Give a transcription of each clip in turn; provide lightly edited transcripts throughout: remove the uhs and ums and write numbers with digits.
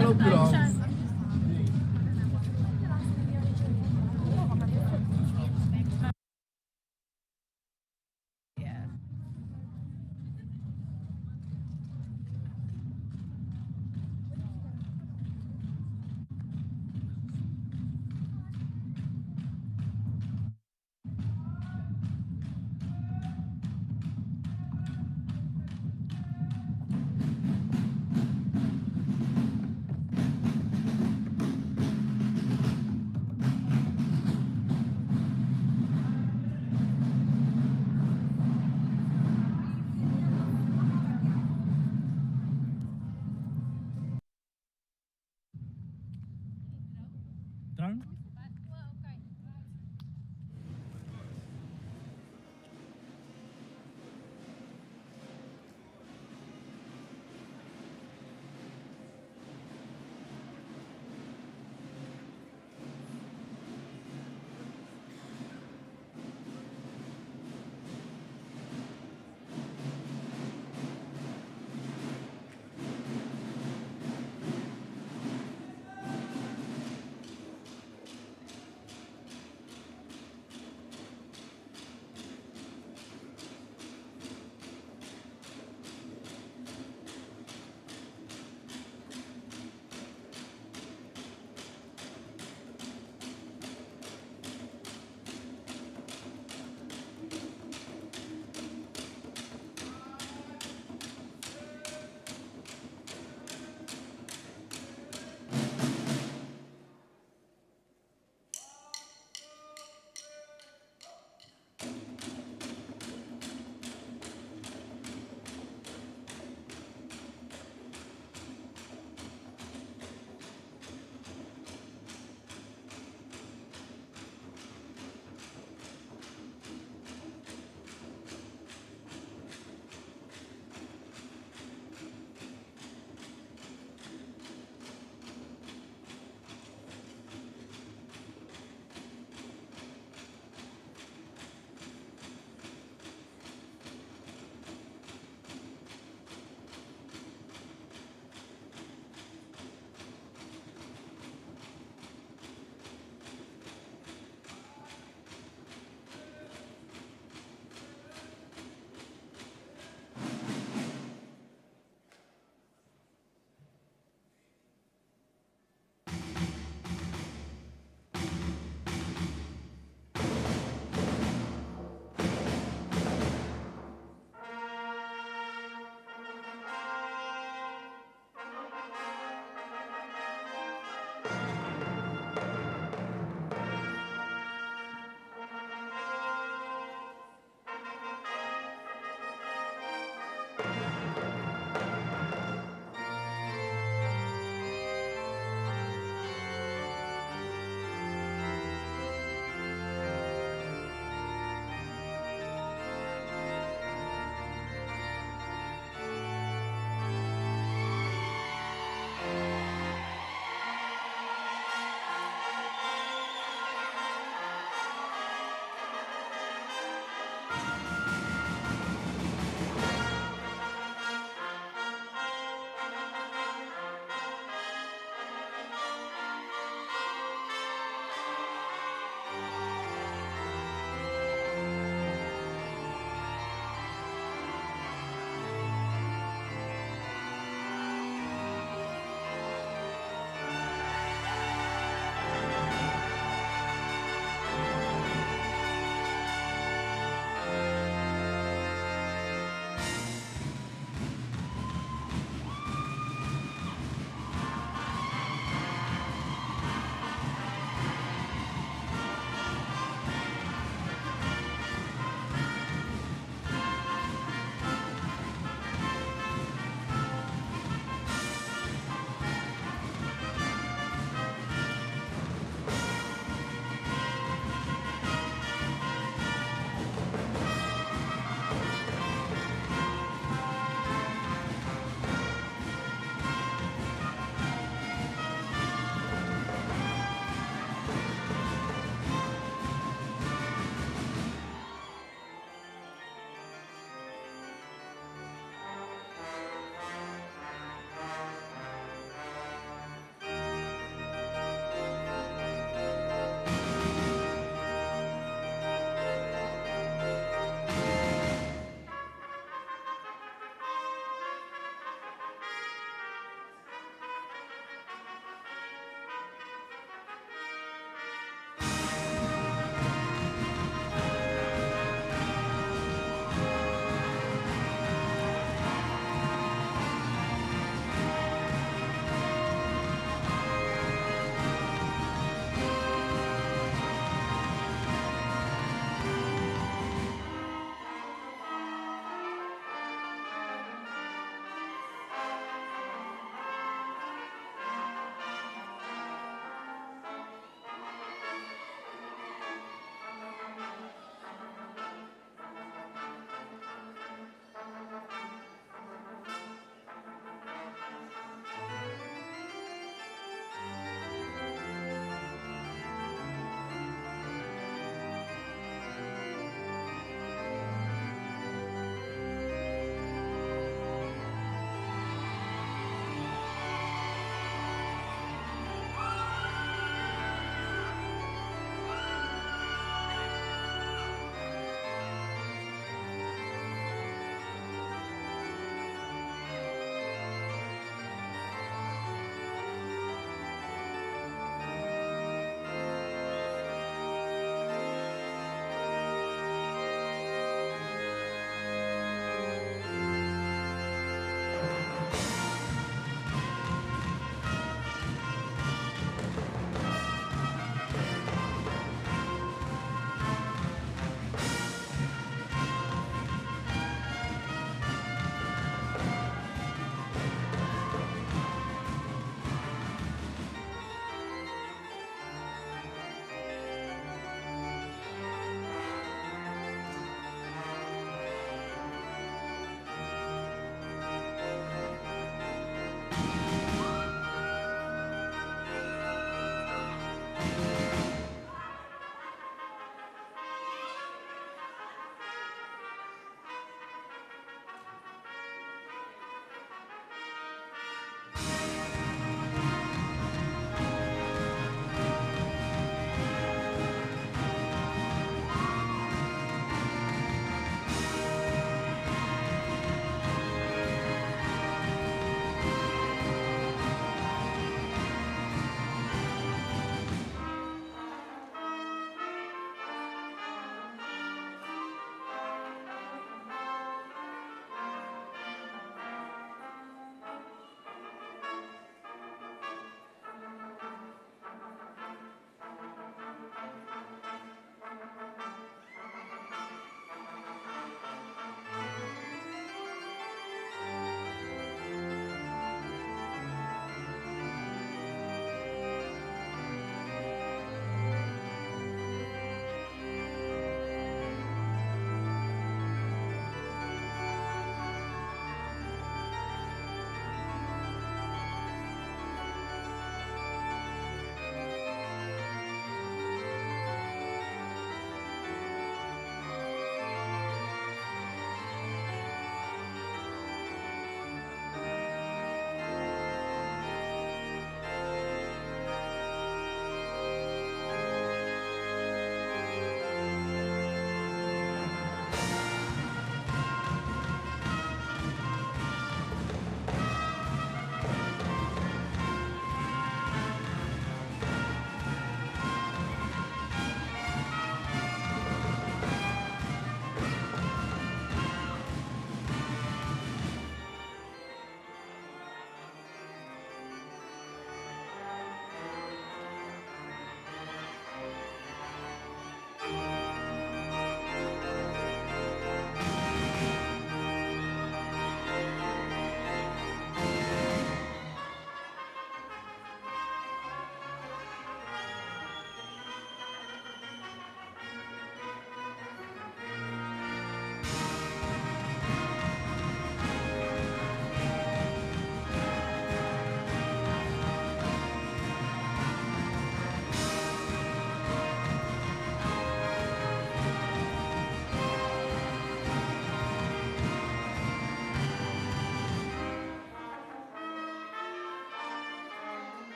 lopen we eraf. Drank?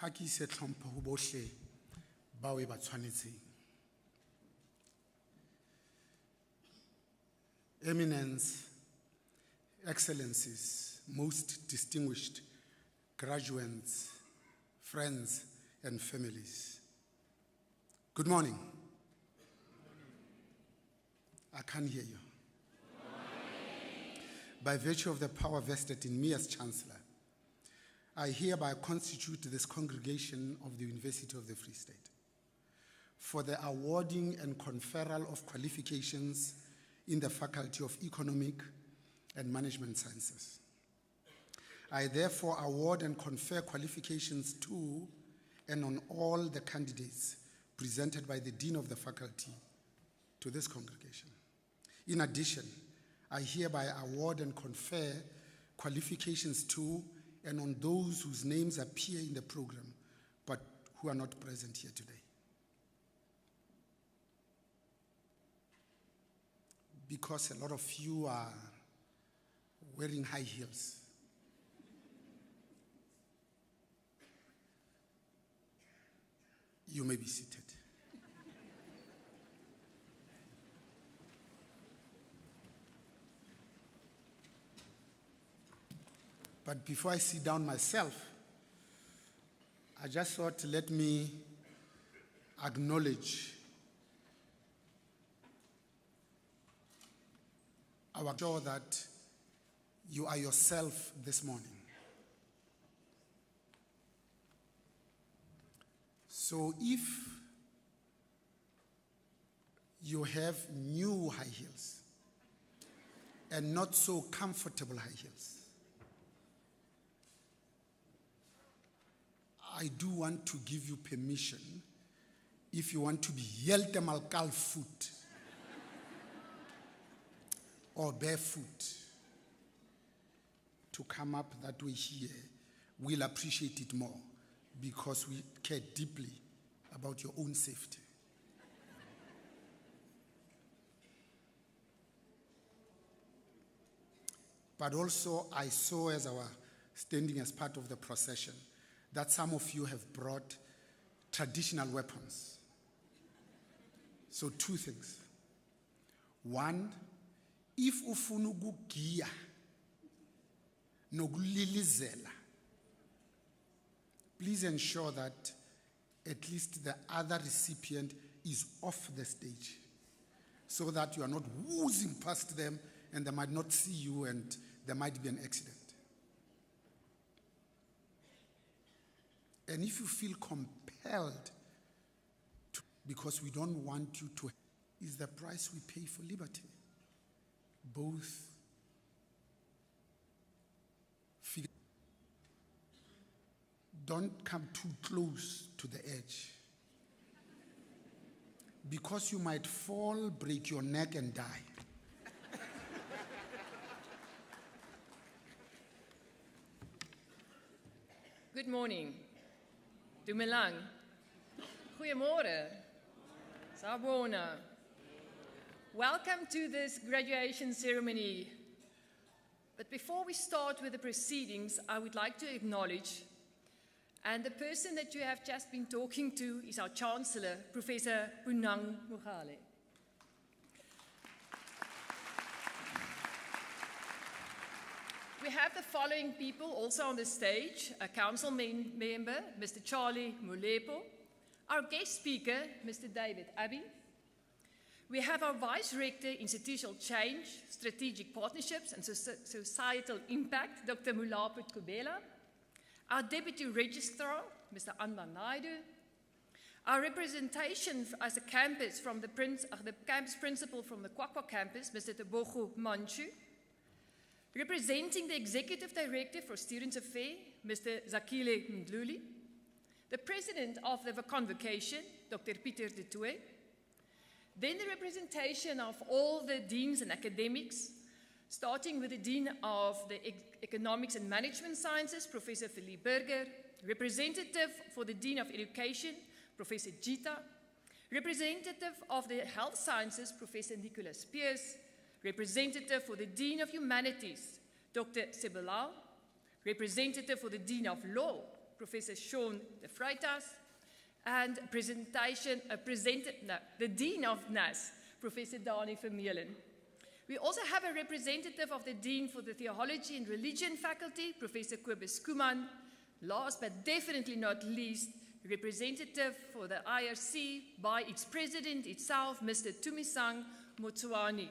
Ha ke ise tlhompho ho bohle bao e ba tshwanetseng. Eminence, Excellencies, most distinguished graduates, friends and families. Good morning. I can't hear you. By virtue of the power vested in me as Chancellor, I hereby constitute this congregation of the University of the Free State for the awarding and conferral of qualifications in the Faculty of Economic and Management Sciences. I therefore award and confer qualifications to and on all the candidates presented by the Dean of the Faculty to this congregation. In addition, I hereby award and confer qualifications to and on those whose names appear in the program, but who are not present here today. Because a lot of you are wearing high heels, you may be seated. But before I sit down myself, I just thought, let me acknowledge our joy that you are yourself this morning. So if you have new high heels and not so comfortable high heels, I do want to give you permission, if you want to be helte malkal foot or barefoot, to come up that way here. We'll appreciate it more because we care deeply about your own safety. But also I saw, as I was standing as part of the procession, that some of you have brought traditional weapons. So two things. One, if ufuna ukugiya nokulilizela, please ensure that at least the other recipient is off the stage so that you are not whoozing past them and they might not see you and there might be an accident. And if you feel compelled to, because we don't want you to, is the price we pay for liberty. Both figure. Don't come too close to the edge, because you might fall, break your neck and die. Good morning. Dumelang. Goeiemorgen. Sabona. Welcome to this graduation ceremony. But before we start with the proceedings, I would like to acknowledge, and the person that you have just been talking to is our Chancellor, Professor Punang Mogale. We have the following people also on the stage: a council member, Mr. Charlie Molepo, our guest speaker, Mr. David Abbey. We have our Vice Rector, Institutional Change, Strategic Partnerships and Societal Impact, Dr. Mulapo Kubela, our Deputy Registrar, Mr. Anban Naidu, our representation as a campus from the campus principal from the Kwakwa campus, Mr. Tebogo Manchu, representing the Executive Director for Students Affairs, Mr. Zakile Mdluli, the President of the Convocation, Dr. Pieter de Tooy, Then the representation of all the deans and academics, starting with the Dean of the Economics and Management Sciences, Professor Philippe Burger, representative for the Dean of Education, Professor Gita, representative of the Health Sciences, Professor Nicholas Pierce, representative for the Dean of Humanities, Dr. Sebelal, representative for the Dean of Law, Professor Sean de Freitas, and the Dean of NAS, Professor Dani Vermeulen. We also have a representative of the Dean for the Theology and Religion Faculty, Professor Kobus Kuman. Last but definitely not least, representative for the IRC by its president itself, Mr. Tumisang Motswani.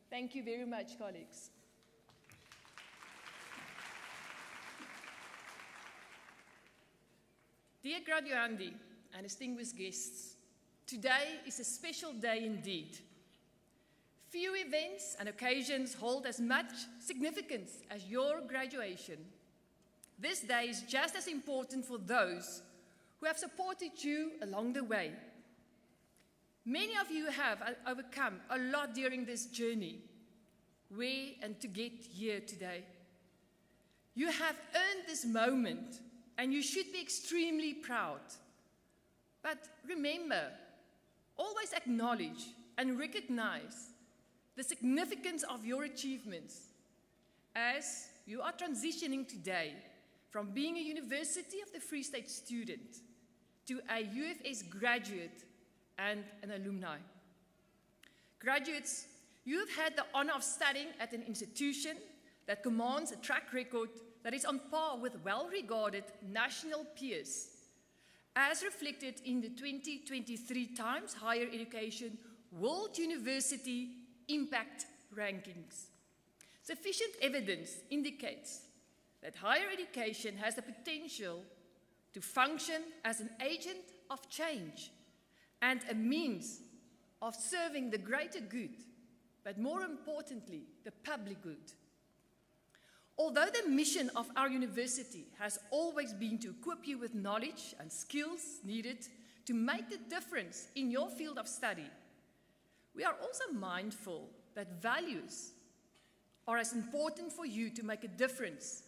Thank you very much, colleagues. Dear graduandi and distinguished guests, today is a special day indeed. Few events and occasions hold as much significance as your graduation. This day is just as important for those who have supported you along the way. Many of you have overcome a lot during this journey, where and to get here today. You have earned this moment, and you should be extremely proud. But remember, always acknowledge and recognize the significance of your achievements as you are transitioning today from being a University of the Free State student to a UFS graduate and an alumni. Graduates, you have had the honor of studying at an institution that commands a track record that is on par with well-regarded national peers, as reflected in the 2023 Times Higher Education World University Impact Rankings. Sufficient evidence indicates that higher education has the potential to function as an agent of change and a means of serving the greater good, but more importantly, the public good. Although the mission of our university has always been to equip you with knowledge and skills needed to make the difference in your field of study, we are also mindful that values are as important for you to make a difference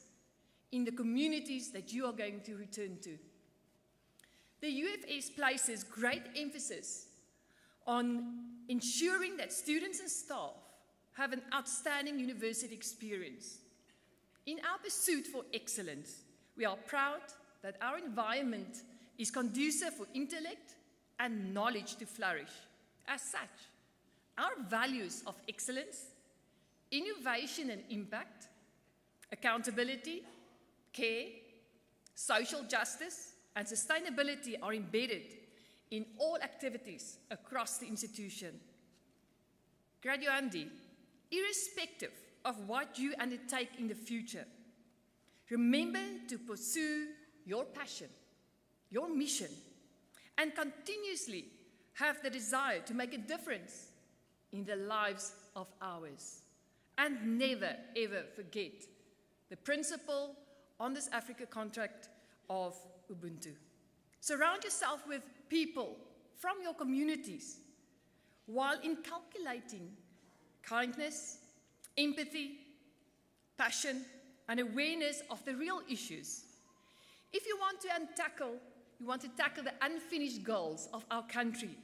in the communities that you are going to return to. The UFS places great emphasis on ensuring that students and staff have an outstanding university experience. In our pursuit for excellence, we are proud that our environment is conducive for intellect and knowledge to flourish. As such, our values of excellence, innovation and impact, accountability, care, social justice, and sustainability are embedded in all activities across the institution. Graduandi, irrespective of what you undertake in the future, remember to pursue your passion, your mission, and continuously have the desire to make a difference in the lives of ours. And never, ever forget the principle on this Africa contract of Ubuntu. Surround yourself with people from your communities while inculcating kindness, empathy, passion, and awareness of the real issues. If you want to tackle the unfinished goals of our country,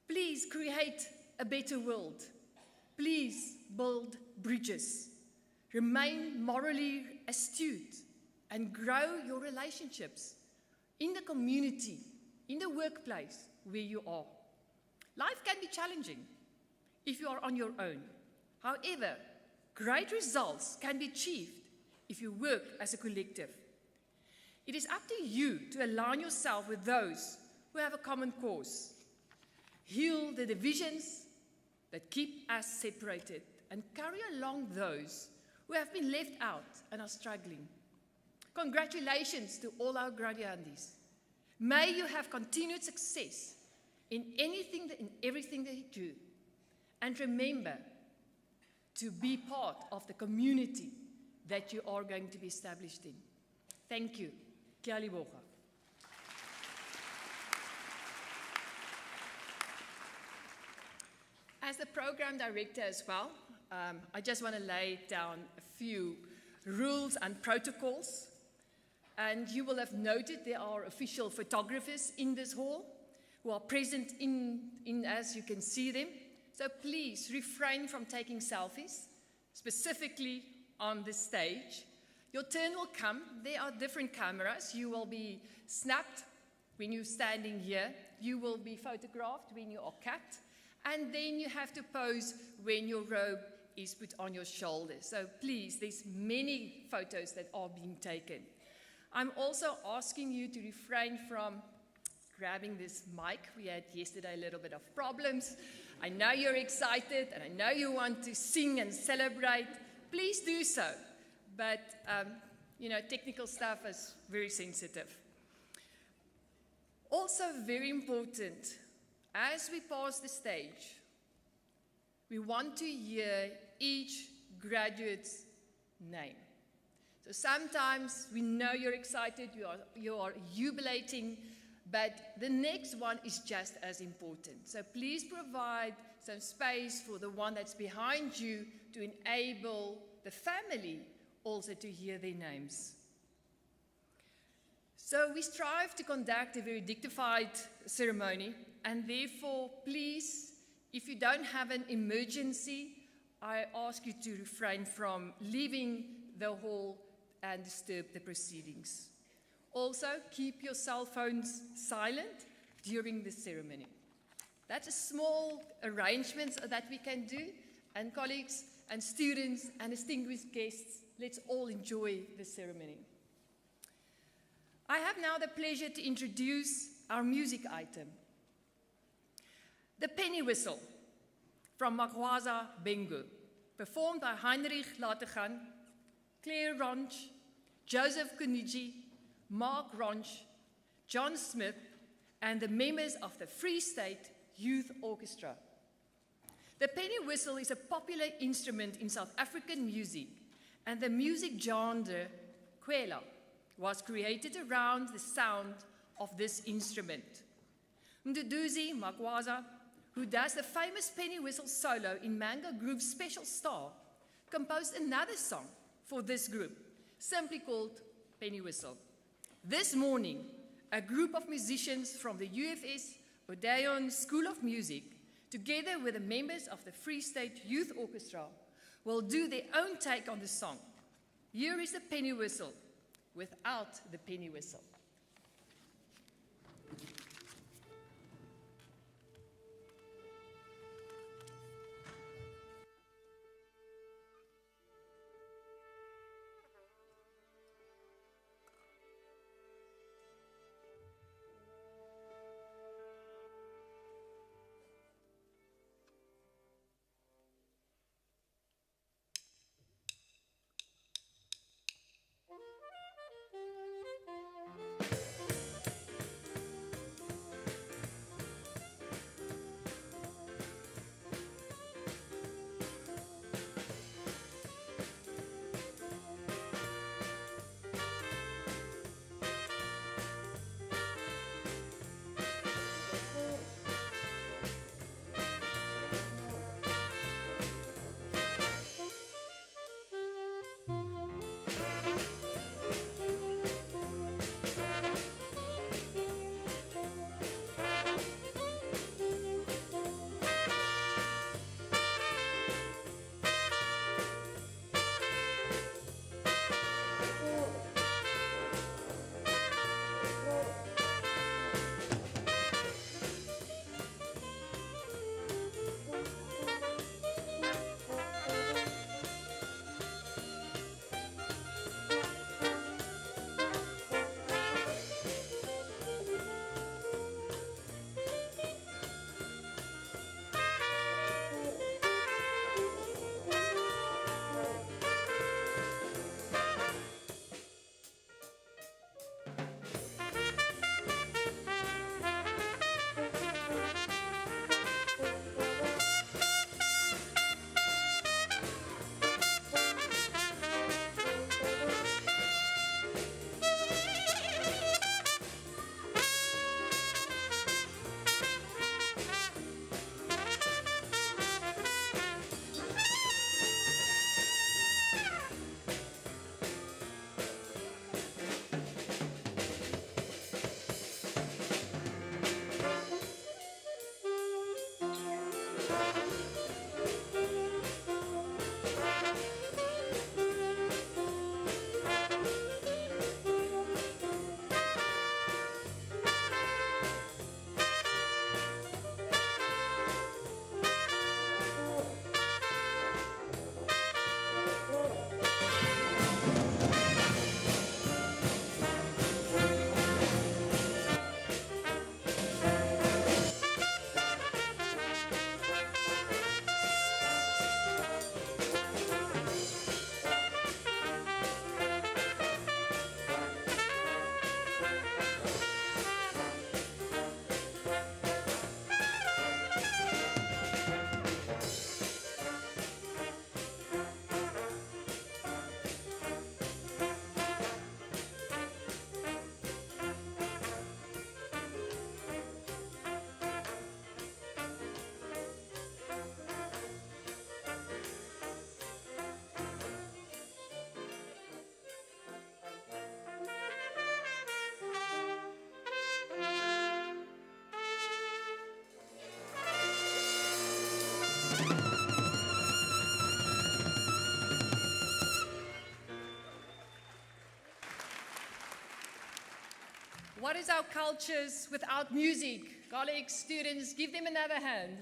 please create a better world. Please build bridges. Remain morally astute and grow your relationships in the community, in the workplace where you are. Life can be challenging if you are on your own. However, great results can be achieved if you work as a collective. It is up to you to align yourself with those who have a common cause. Heal the divisions that keep us separated and carry along those who have been left out and are struggling. Congratulations to all our graduandes. May you have continued success in everything that you do. And remember to be part of the community that you are going to be established in. Thank you. Kia liboga. As the program director as well, I just want to lay down a few rules and protocols. And you will have noted there are official photographers in this hall who are present as you can see them. So please refrain from taking selfies, specifically on the stage. Your turn will come. There are different cameras. You will be snapped when you're standing here. You will be photographed when you are cut. And then you have to pose when your robe is put on your shoulders. So please, there's many photos that are being taken. I'm also asking you to refrain from grabbing this mic. We had yesterday a little bit of problems. I know you're excited and I know you want to sing and celebrate. Please do so. But, technical stuff is very sensitive. Also very important, as we pass the stage, we want to hear each graduate's name. So sometimes we know you're excited, you are jubilating, but the next one is just as important. So please provide some space for the one that's behind you to enable the family also to hear their names. So we strive to conduct a very dignified ceremony, and therefore, please, if you don't have an emergency, I ask you to refrain from leaving the hall and disturb the proceedings. Also, keep your cell phones silent during the ceremony. That's a small arrangement that we can do, and colleagues and students and distinguished guests, let's all enjoy the ceremony. I have now the pleasure to introduce our music item. The Penny Whistle from Magwaza Bengu, performed by Heinrich Lategan, Claire Ronch, Joseph Kuniji, Mark Ronch, John Smith, and the members of the Free State Youth Orchestra. The penny whistle is a popular instrument in South African music, and the music genre, kwela, was created around the sound of this instrument. Mduduzi Magwaza, who does the famous penny whistle solo in Manga Group's Special Star, composed another song for this group, simply called Penny Whistle. This morning, a group of musicians from the UFS Odeon School of Music, together with the members of the Free State Youth Orchestra, will do their own take on the song. Here is the penny whistle without the penny whistle. What is our cultures without music? Colleagues, students, give them another hand.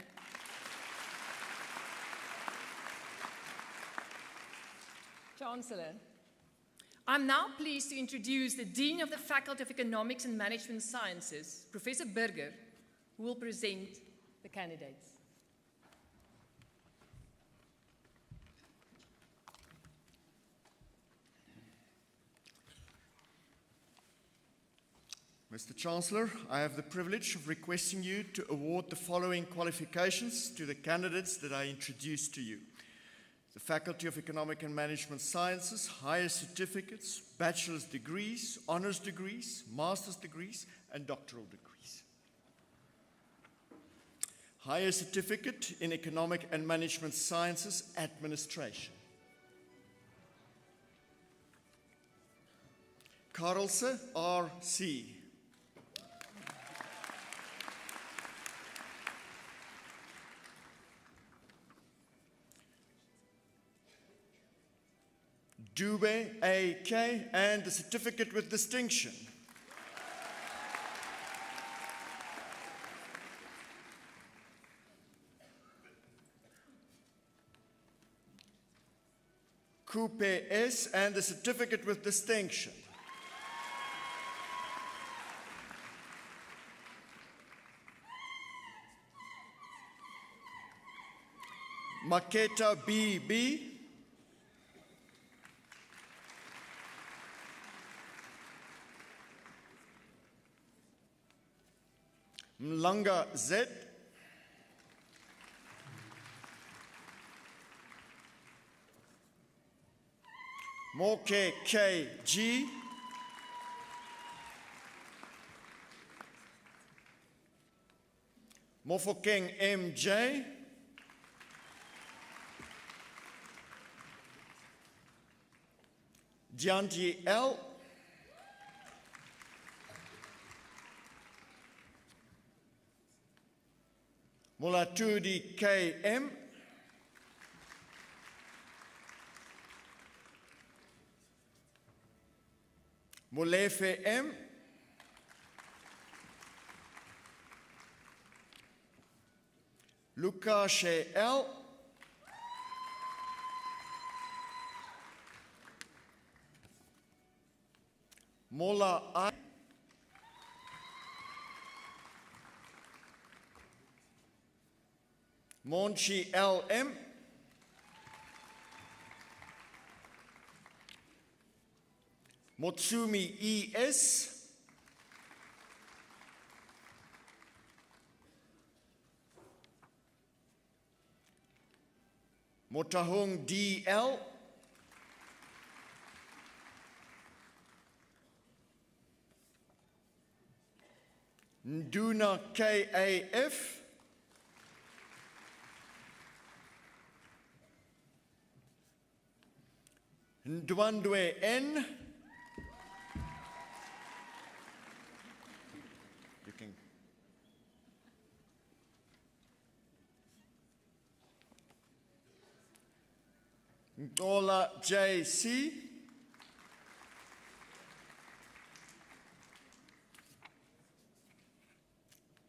Chancellor, I'm now pleased to introduce the Dean of the Faculty of Economics and Management Sciences, Professor Burger, who will present the candidates. Mr. Chancellor, I have the privilege of requesting you to award the following qualifications to the candidates that I introduce to you. The Faculty of Economic and Management Sciences, higher certificates, bachelor's degrees, honors degrees, master's degrees, and doctoral degrees. Higher certificate in Economic and Management Sciences Administration. Karelse R.C. Dube A.K. and the certificate with distinction. Coupe S. and the certificate with distinction. Maketa B.B. Mlanga Z. Moke K.G. Mofokeng M.J. Dianti L. Mulatudi K.M. Molefe M. Lukashe L. Mola I. Monchi L.M. Motsumi E.S. Motahong D.L. Nduna K.A.F. Ndwandwe N. You can. Ndola J.C.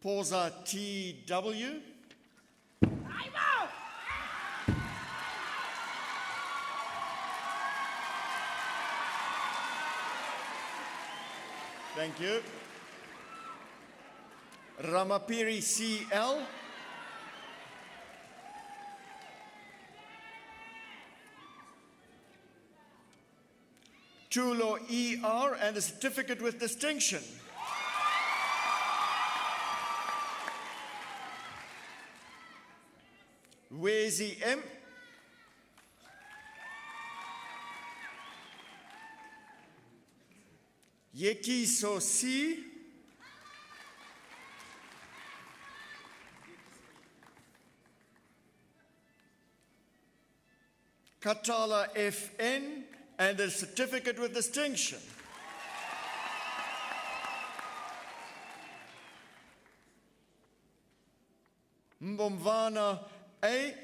Posa T.W. Thank you. Ramapiri C.L. Tulo E.R. and a certificate with distinction. Wezi M. Yekiso C. Katala F.N. and a certificate with distinction. Mbomvana A.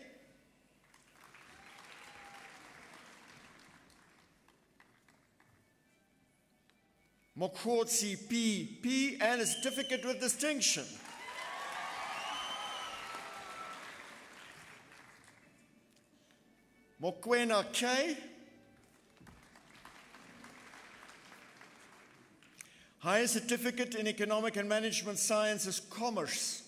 Mokwotsi P, and a certificate with distinction. Mokwena K, Higher Certificate in Economic and Management Sciences, Commerce.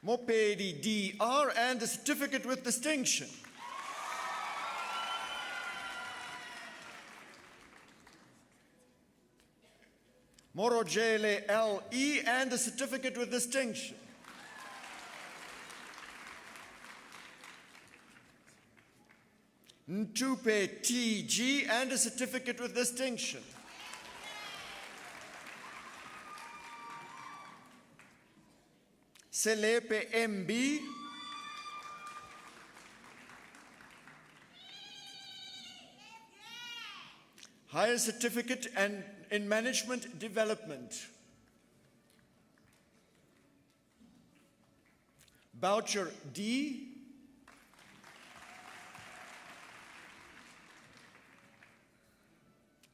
Mopedi DR, and a certificate with distinction. Morojele LE, and a certificate with distinction. Ntupe TG, and a certificate with distinction. Selepe MB, Higher Certificate in Management Development. Boucher D,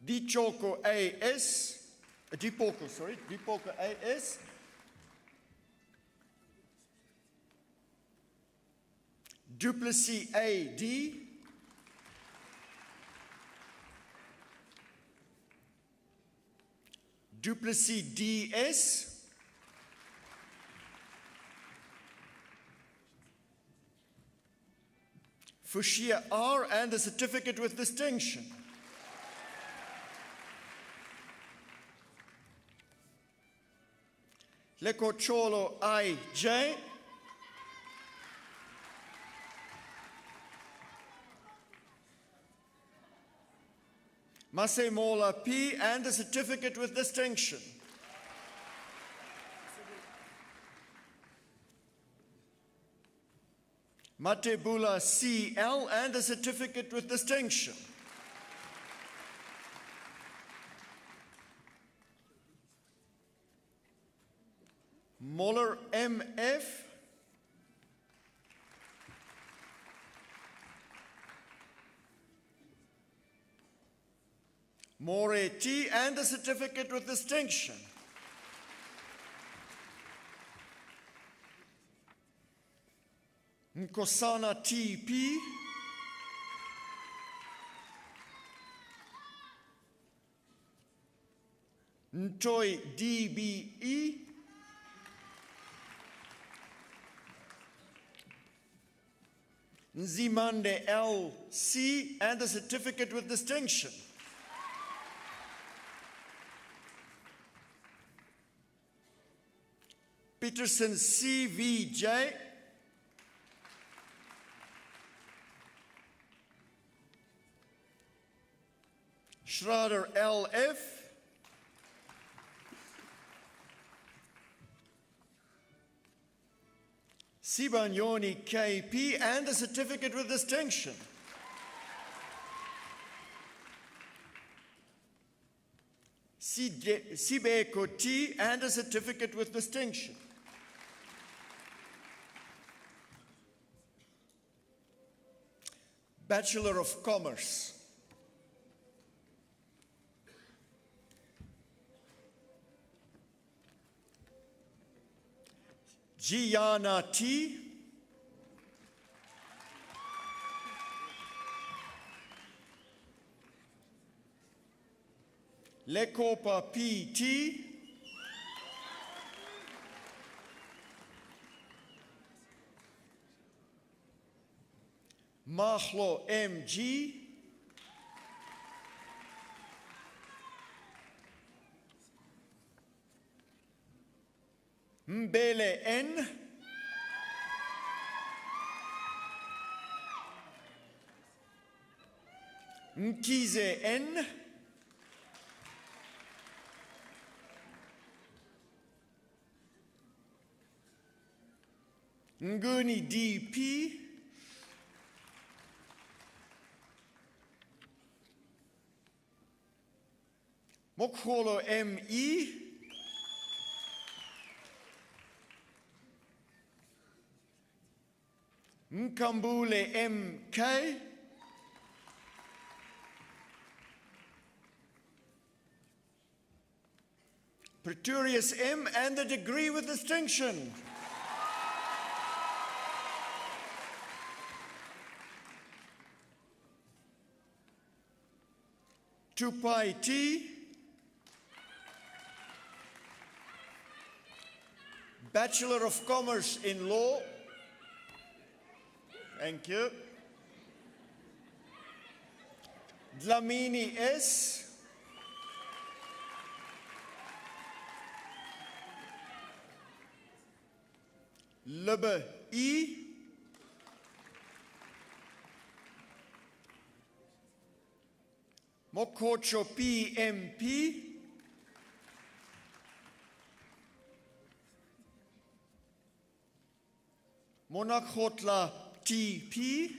Dipoko AS, Duplessis AD, Duplessis DS, Fushia R, and a certificate with distinction. Lekocholo IJ, Masemola P, and a certificate with distinction. Matebula CL, and a certificate with distinction. Moller MF, Moretti, and a certificate with distinction. Nkosana TP, Ntoi DBE, Nzimande LC, and a certificate with distinction. Peterson CVJ, Schrader LF, Sibagnoni KP, and a certificate with distinction. Sibeko T, and a certificate with distinction. Bachelor of Commerce. Gianna T, Lekopa PT, Mahlo MG, Mbele N, Nkize N, Nguni DP, Mokholo ME, Nkambule MK, Pretorius M. and the degree with distinction. Tupai T. Bachelor of Commerce in Law. Thank you. Dlamini S. Lubbe E. Mokhocho PMP. Monakgotla TP.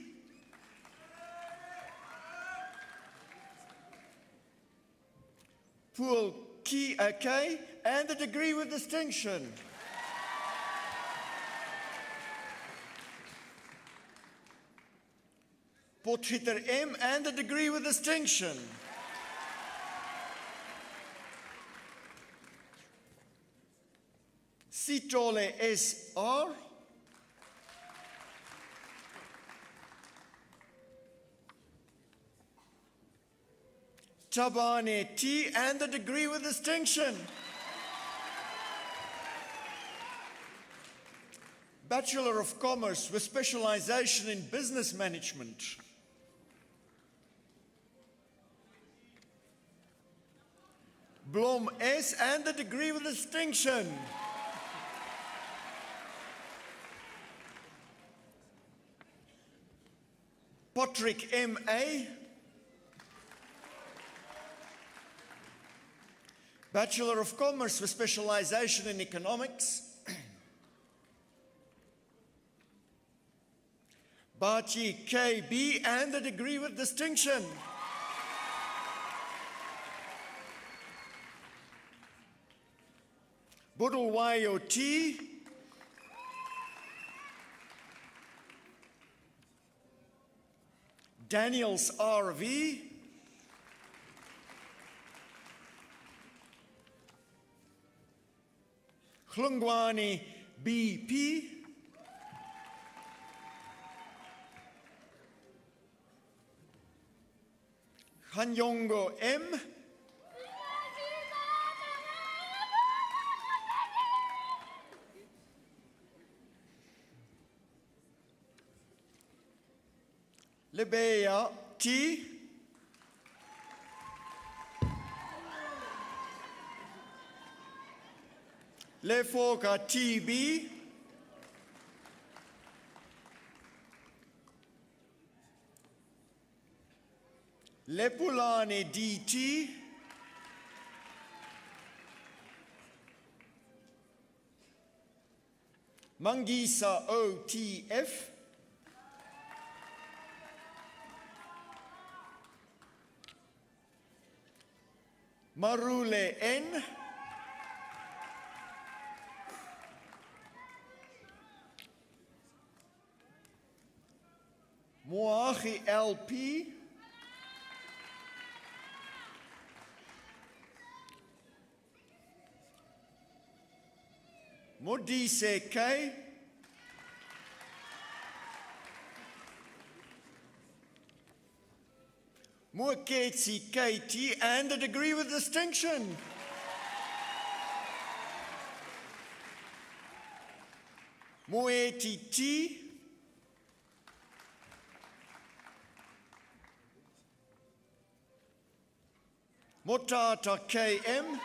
Pool K, and the degree with distinction. Potgieter M and the degree with distinction. Sitole SR. Tabane T and the degree with distinction. Bachelor of Commerce with specialization in business management. Blom S and the degree with distinction. Patrick M.A. Bachelor of Commerce with specialization in economics. Bachi K.B. and the degree with distinction. Budulwayo T. Daniels R.V. Hlungwani B.P. Hanyongo M. Lebeya T. Lefoka TB. Lepulani DT. Mangisa OTF. Marule N. Moahi LP. Modise K. Moeketsi KT and the degree with distinction. Moeti T. Motata KM.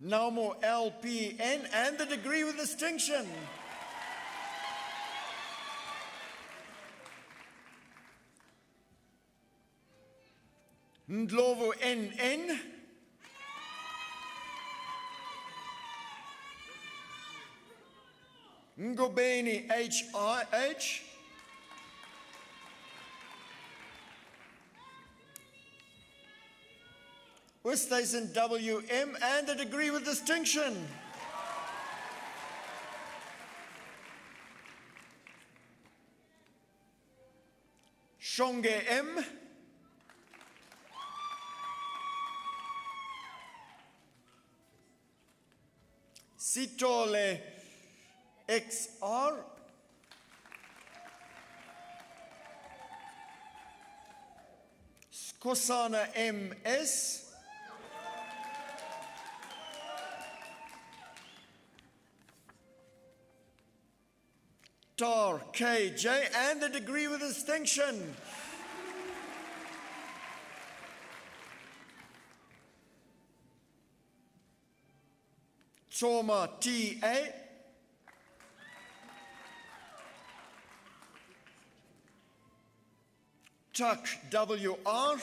Namo LPN and the degree with distinction. Ndlovu NN. Ngobeni HIH. Westhuizen WM and the degree with distinction. Shonge M. Sitole XR. Skosana MS. Tar KJ, and the degree with distinction. Trauma TA. Tuck WR.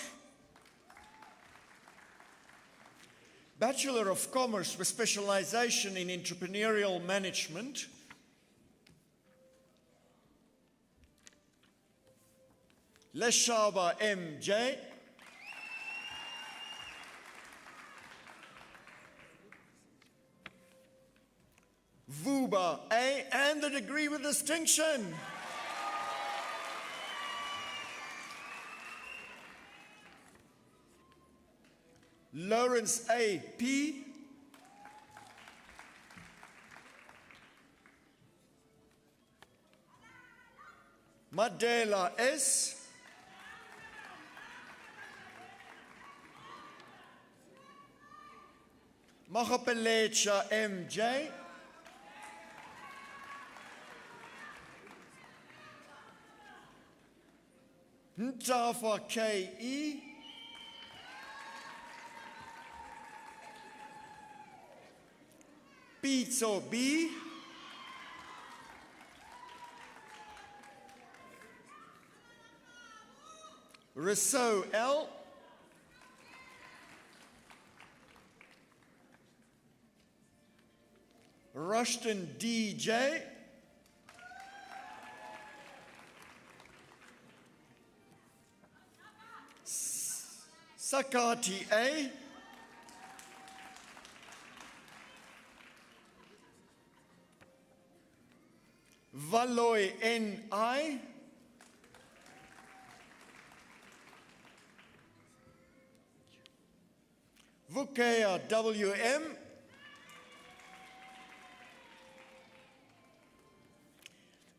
Bachelor of Commerce with specialization in entrepreneurial management. Leshaba MJ. Vuba A, and the degree with distinction. Lawrence A P. Madela S. Magapelecha MJ. Ntafa KE. Pizzo B. Rousseau L. Rushton DJ. Sakati A. Valoy NI. Vukea WM.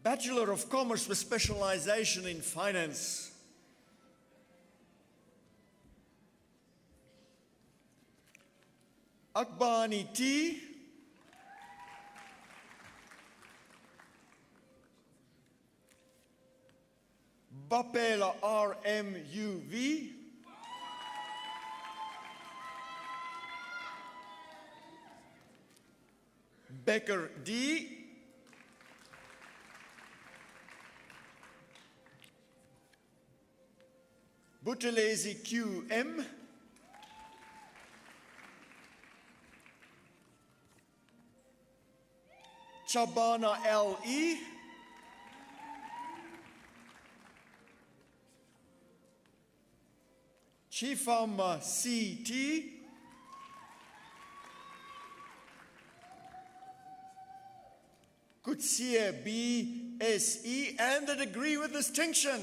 Bachelor of Commerce with specialization in finance. Akbani T. Bapela RMUV. Becker D. Buthelezi QM. Chabana LE. Chifama CT. Kutsie BSE, and the degree with distinction.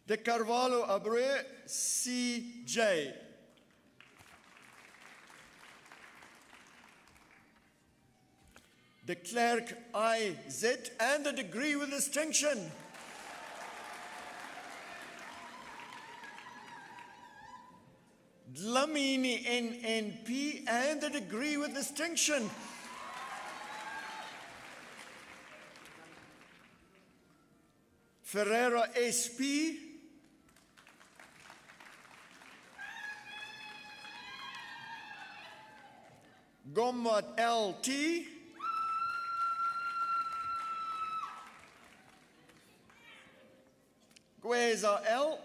De Carvalho Abreu CJ. De Klerk IZ, and the degree with distinction. Dlamini NNP, and the degree with distinction. Ferreira SP. Gommat LT. Gueza L.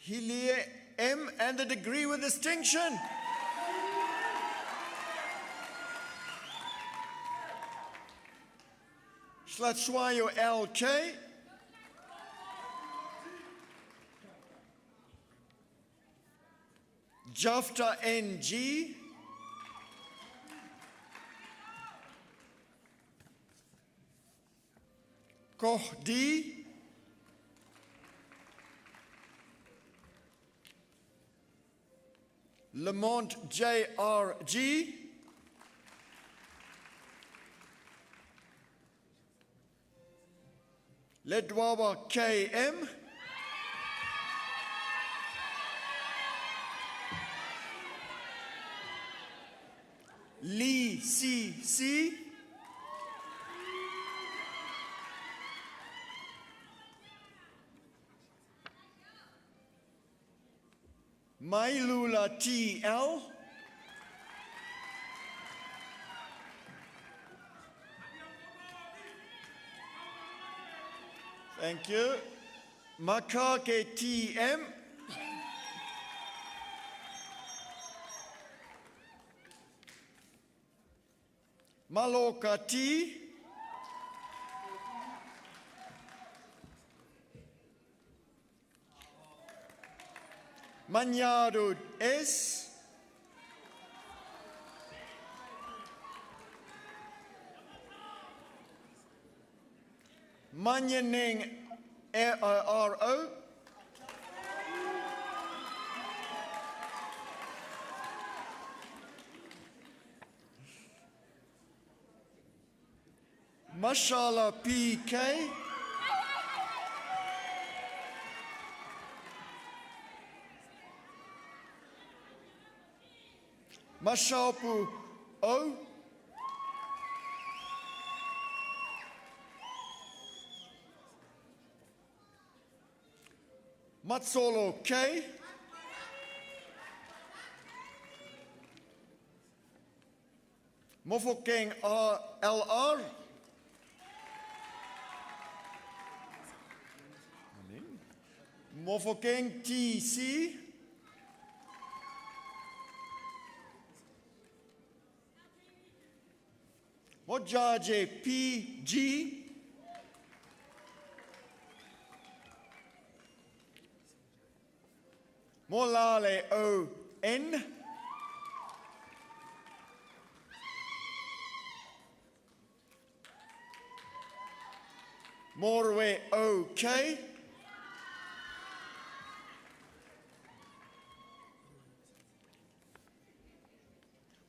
Hilie M, and the degree with distinction. Slatswayo LK. Jafta NG. Koch D. Lamont JRG. Ledwaba KM. Lee CC. Mailula TL. Thank you. Makake TM. Maloka T. Manyado S. Manyaneng RO. Mashallah PK. Mashapu O. Matsolo K. Mofokeng LR. Mofokeng TC. Mojaje PG. Molale ON. Morwe OK.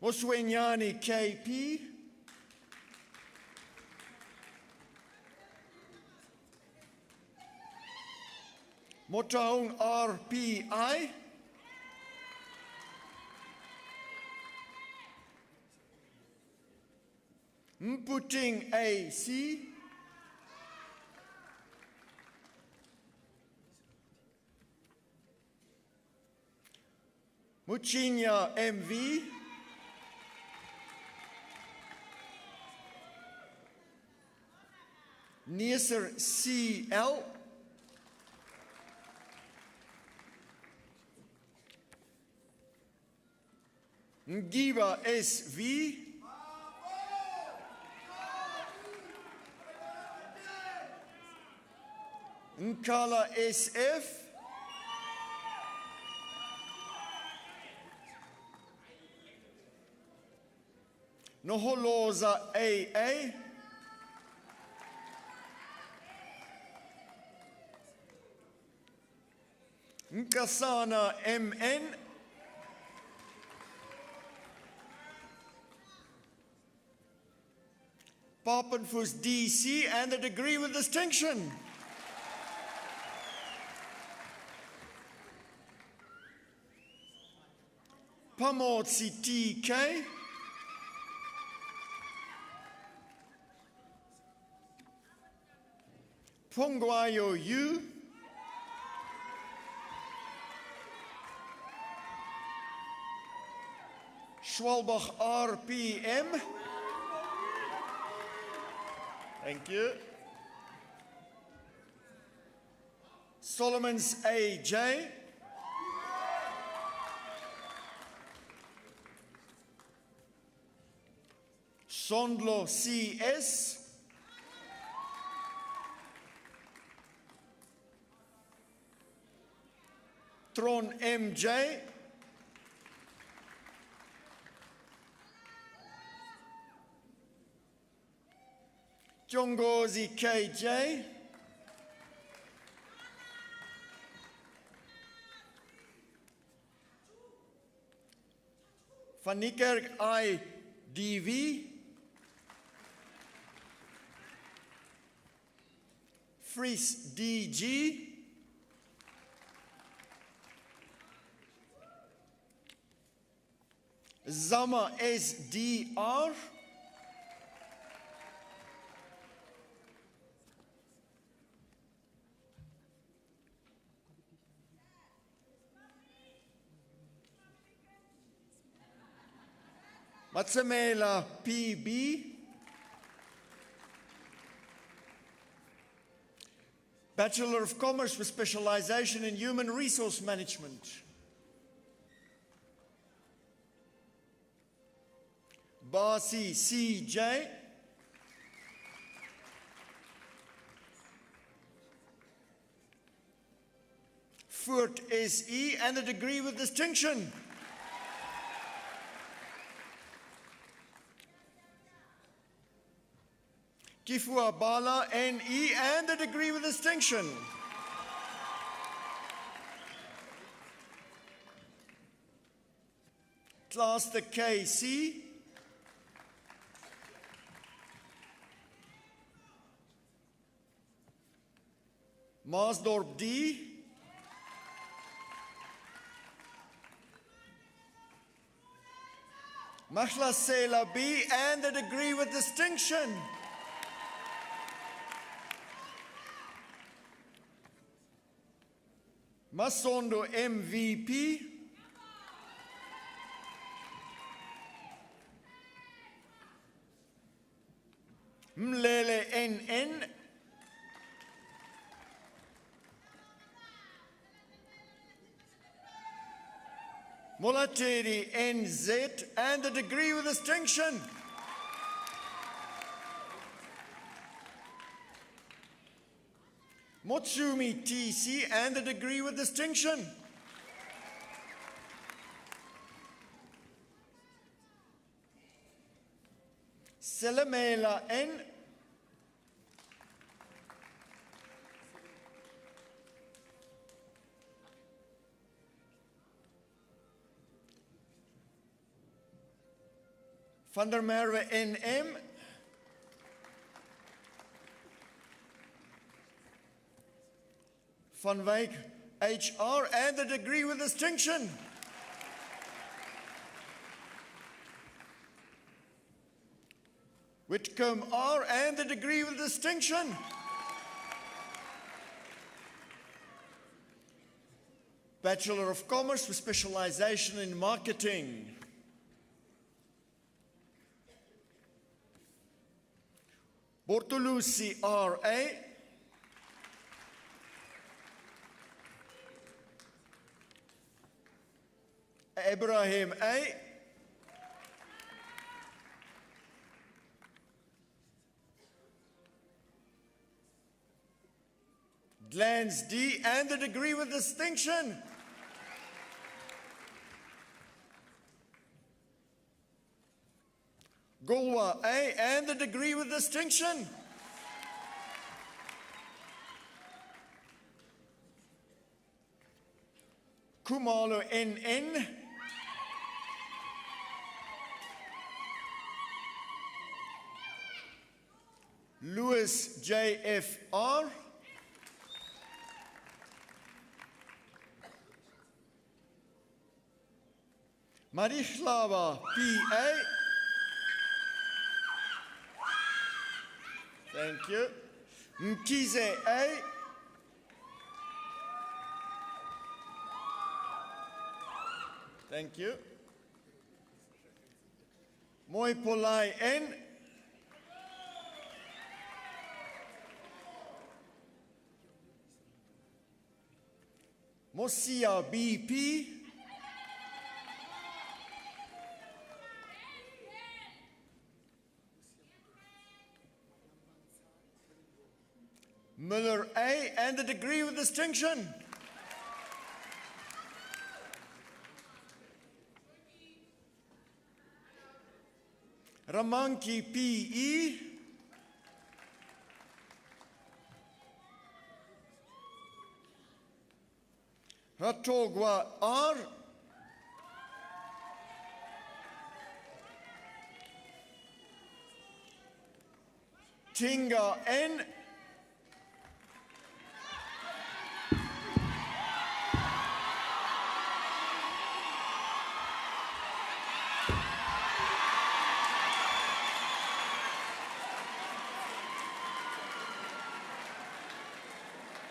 Moswenyani KP. Motaung RPI. Mputing AC. Muchinya MV. Neser CL. Ngiba SV. Nkala SF. Noholoza AA. Nkasana MN. Papenfus DC and a degree with distinction. Pamotsi TK. Pongwayo U. Schwalbach RPM. Thank you. Solomons AJ. Sondlo CS. Tron MJ, Jongozi KJ, Van Niekerk IDV, Fries DG, Zama SDR, Matsamela PB, Bachelor of Commerce with specialization in Human Resource Management. Basi CJ, Furt SE, and a degree with distinction. Kifua Bala NE, and a degree with distinction. Class the KC, Maasdorp D, Mahlasela B, and a degree with distinction. Masondo MVP, Mlele NN, Molateri NZ, and a degree with distinction. Motsumi TC, and a degree with distinction. Selamela N, Van der Merwe NM, Van Wyk HR, and a degree with distinction. Whitcomb R, and a degree with distinction. Bachelor of Commerce with specialization in marketing. Bortolucci RA, Ibrahim A, Glance D, and a degree with distinction. Golwa A, and a degree with distinction. Kumalo NN, Lewis JFR, Marislava PA, thank you, Mkize A, thank you, Moipolai N, Mosia BP, Miller A, and a degree with distinction. Ramanki P.E. Ratogwa R. Tinga N.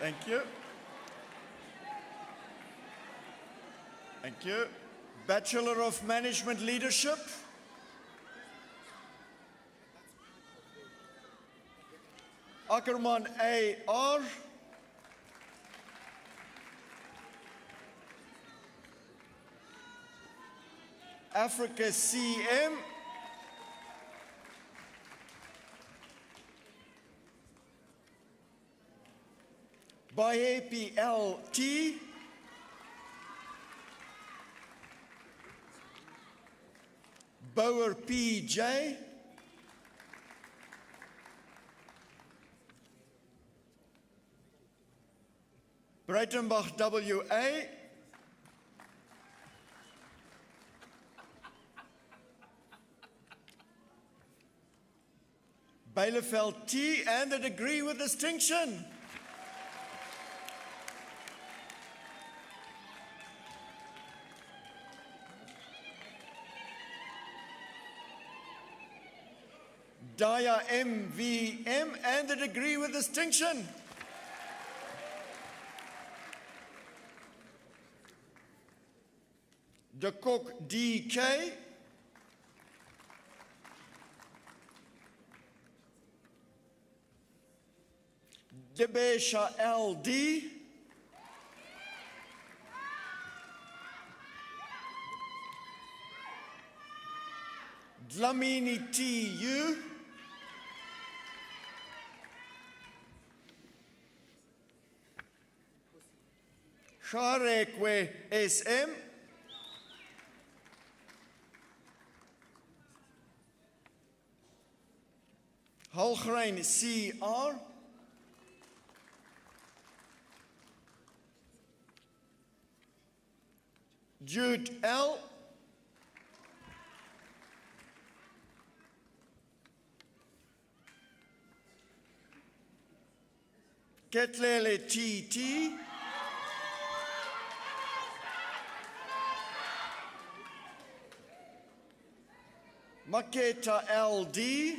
Thank you. Thank you. Bachelor of Management Leadership. Ackerman A.R. Africa C.M. Bayepi L.T. Bauer P.J. Breitenbach W.A. Bielefeld T. and a degree with distinction. Daya M.V.M. and a degree with distinction. De Kok D.K. Debesha L.D. Dlamini T.U. Sharekwe S.M. Halgrein C.R. Jude L. Ketlele T.T. Maketa L.D.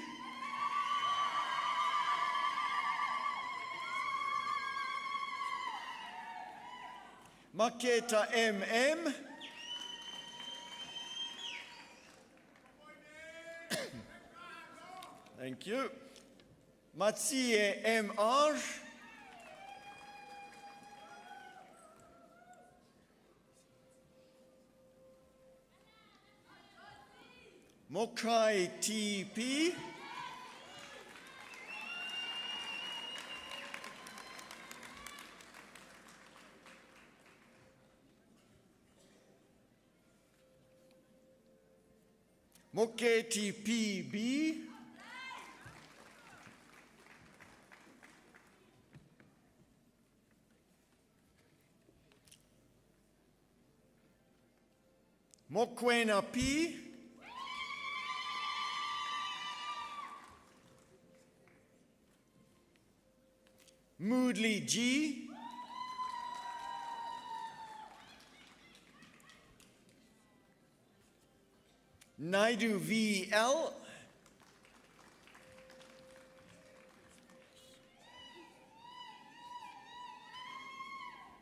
Maketa M.M. Thank you. Matsie M.R. Mokai T.P. Moketi P.B. Mokwena P. Moodley G. Naidu V.L.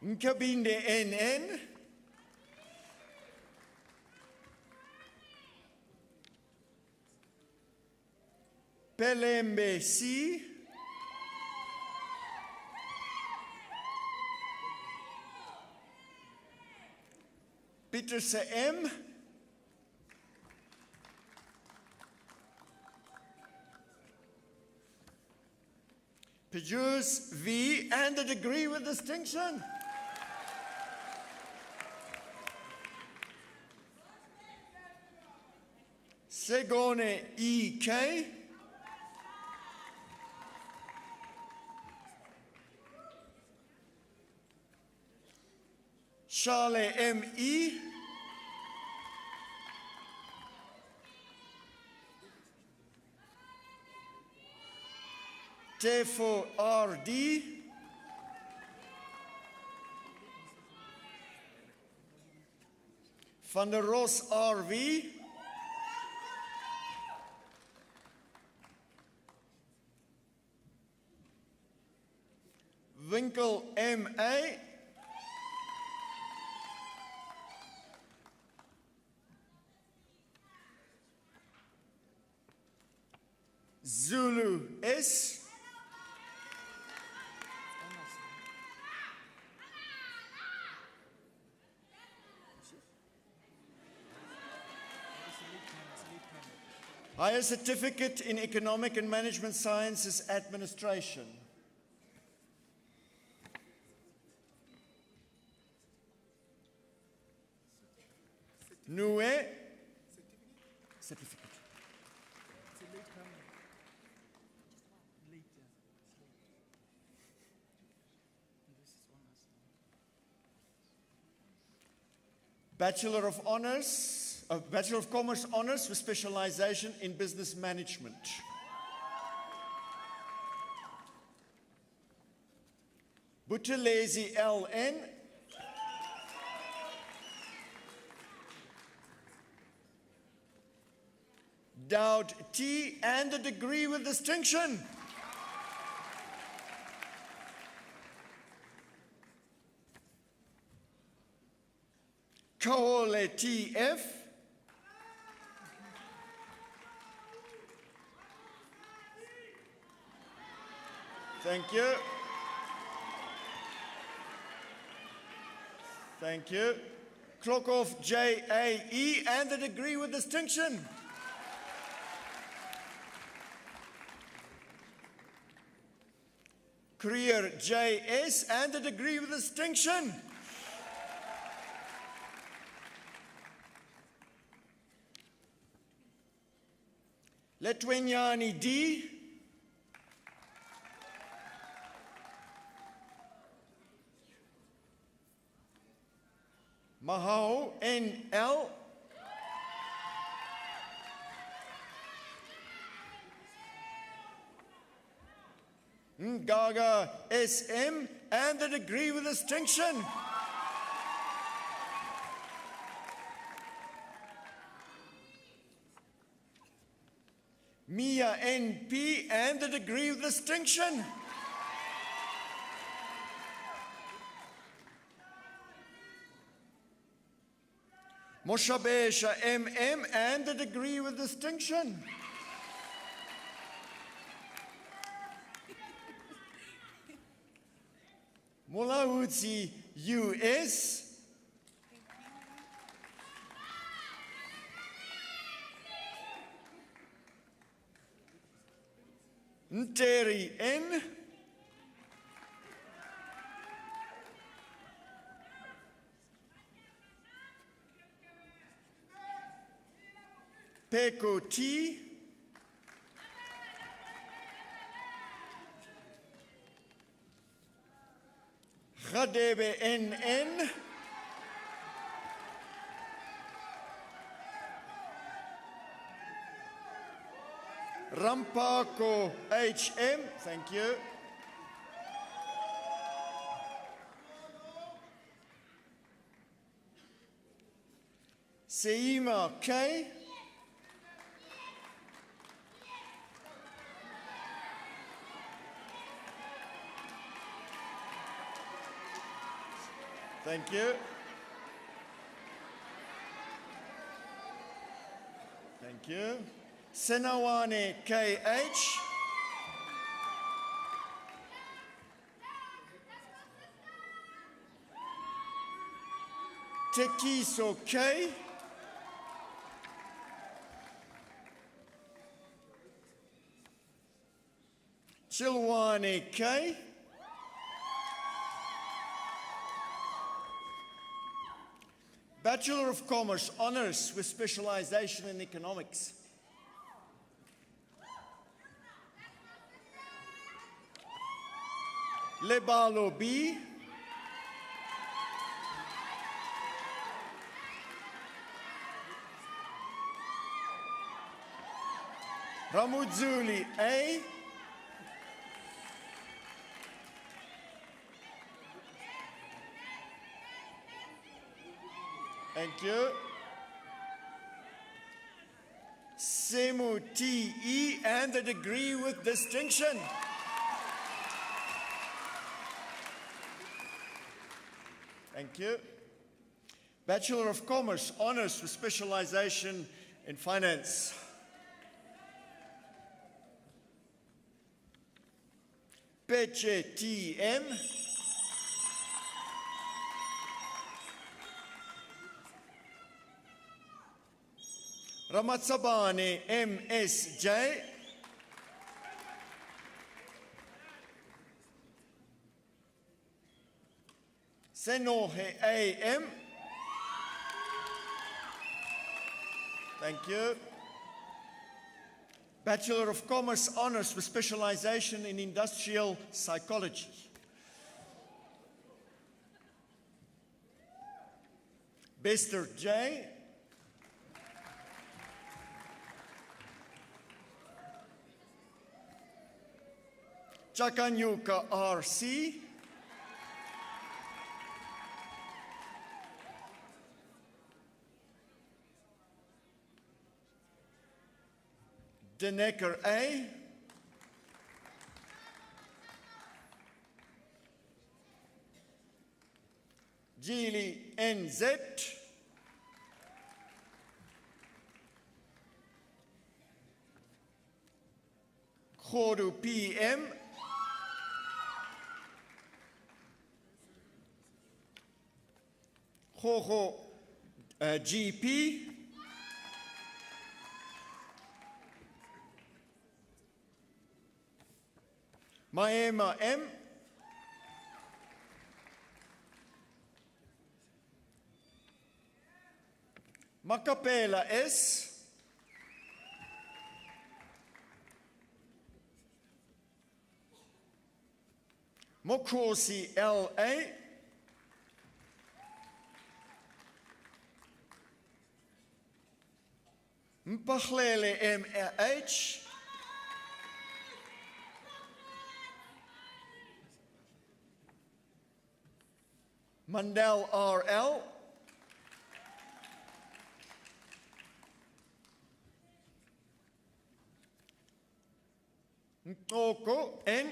Nkabinde N.N. Pelembe C. Pieterse M. Pejus V. and a degree with distinction. Segone E.K. Shale M.E. Tefo R.D. Van der Ros R.V. Winkel M.A. Zulu S. Higher Certificate in Economic and Management Sciences Administration. Nue. Certificate. Bachelor of Honors, Bachelor of Commerce Honors with specialization in Business Management. Buthelezi L.N. Dowd T. and a degree with distinction. Kaole T.F. Thank you. Thank you. Klokhoff J.A.E. and a degree with distinction. Creer J.S. and a degree with distinction. Letwenyani D. Mahao N.L. Gaga S.M. and a degree with distinction. Mia N.P. and a degree of distinction. Moshabesha M.M. and a degree with distinction. Mulahutsi U.S. Nteri N. Peko T. Radebe NN. Rampako HM, thank you. Seima K. Thank you. Thank you. Senawane KH. Tekiso K. Chilwane K. Bachelor of Commerce Honors with specialization in economics. Lebalo B. Ramudzuli A. Thank you. Semu T.E. and the degree with distinction. Thank you. Bachelor of Commerce, Honours with specialization in finance. Peche T.M. Ramatsabane M.S.J. Senohe A.M. Thank you. Bachelor of Commerce Honours with specialization in industrial psychology. Bester J. Chakanyuka R.C. Denecker A. Geely N.Z. Khodu P.M. Khoho G.P. Maema M. Makapela S. Mokrosi L.A. Mpachlele M.H. Mandel R.L. Ntoko N.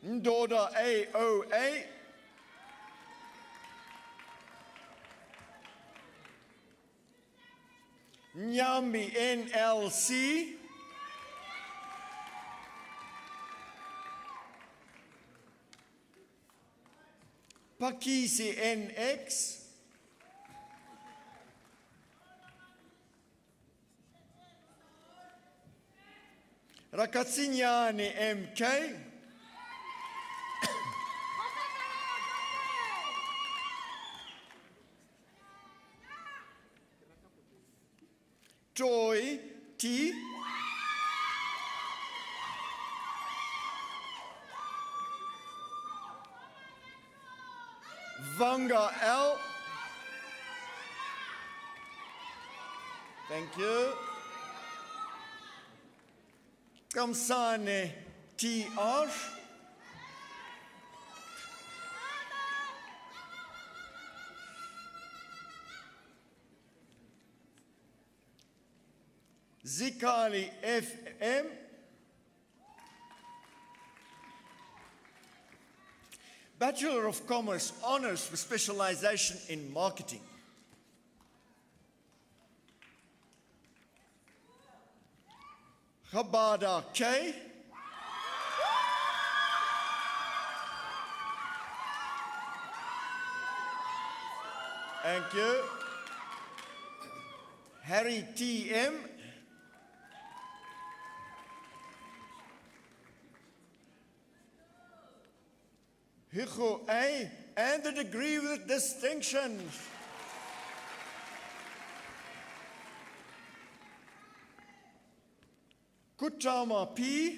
Ndoda A.O.A. Nyambi N.L.C. Pakisi NX. Rakatsinyani MK. Joy T. Vanga L. Thank you. Kamsane TR. Zikali FM. Bachelor of Commerce Honours with specialization in marketing. Habada K. Thank you. Harry T.M. Hugo A. and the degree with distinction. Kutama P.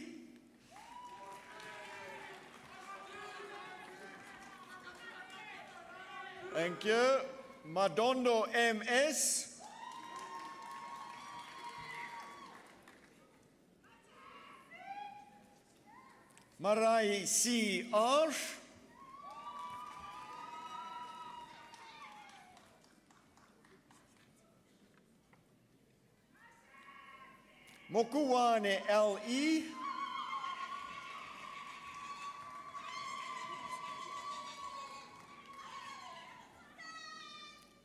Thank you. Madondo MS. Marai CR. Mokuwane LE.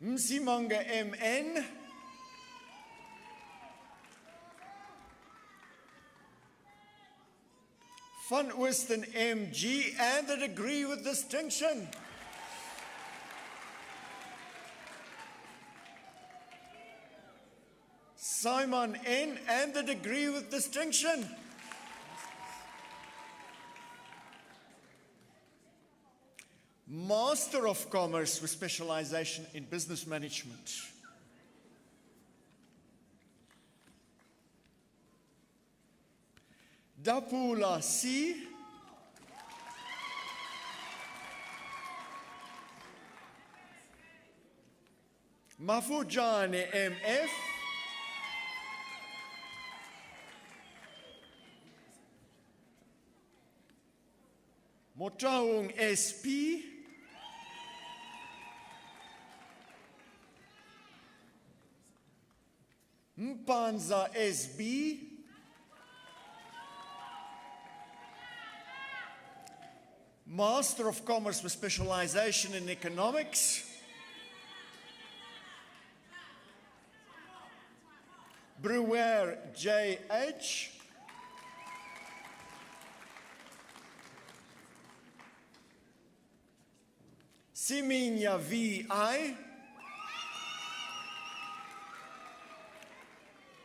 Msimanga MN. Van Oosten MG and the degree with distinction. Simon N and the degree with distinction. Master of Commerce with specialization in business management. Dapula C. Mafujane MF. Motaung SP. Mpanza SB. Master of Commerce with specialization in economics. Brewer JH. Siminya VI.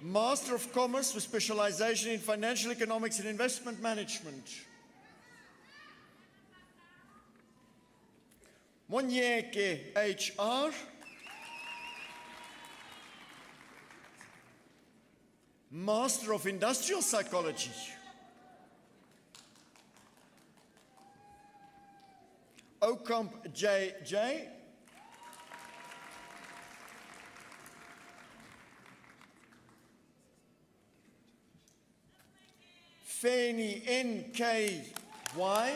Master of Commerce with specialization in financial economics and investment management. Monyeke HR. Master of Industrial Psychology. Okamp JJ. Feni NKY.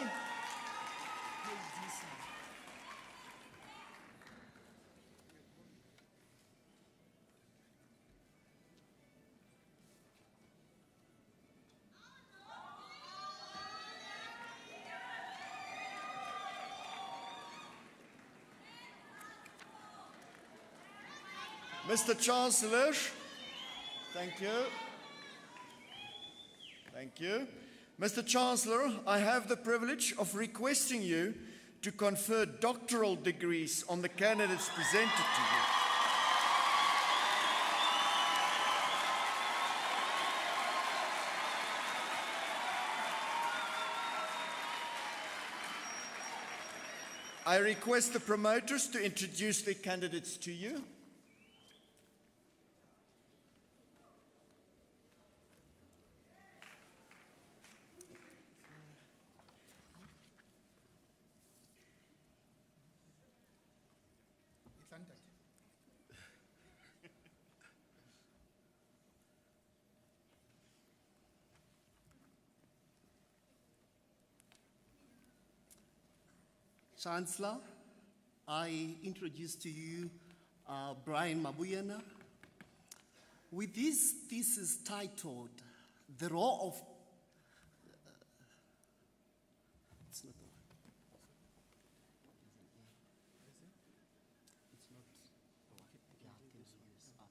Mr. Chancellor, thank you. Thank you. Mr. Chancellor, I have the privilege of requesting you to confer doctoral degrees on the candidates presented to you. I request the promoters to introduce their candidates to you. Chancellor, I introduce to you Brian Mabuyana with this thesis titled, The Role of... it's not the one. It's not the one.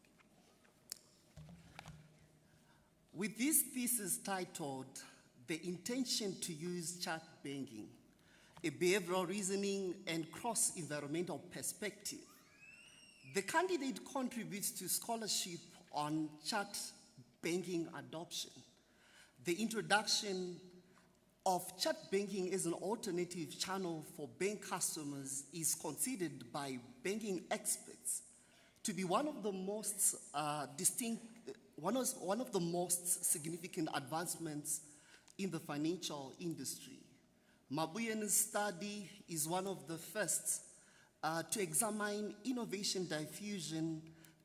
Yeah, okay. With this thesis titled, The Intention to Use Chat Banking, a behavioral reasoning and cross-environmental perspective. The candidate contributes to scholarship on chat banking adoption. The introduction of chat banking as an alternative channel for bank customers is considered by banking experts to be one of the most one of the most significant advancements in the financial industry. Mabuyana's study is one of the first to examine innovation diffusion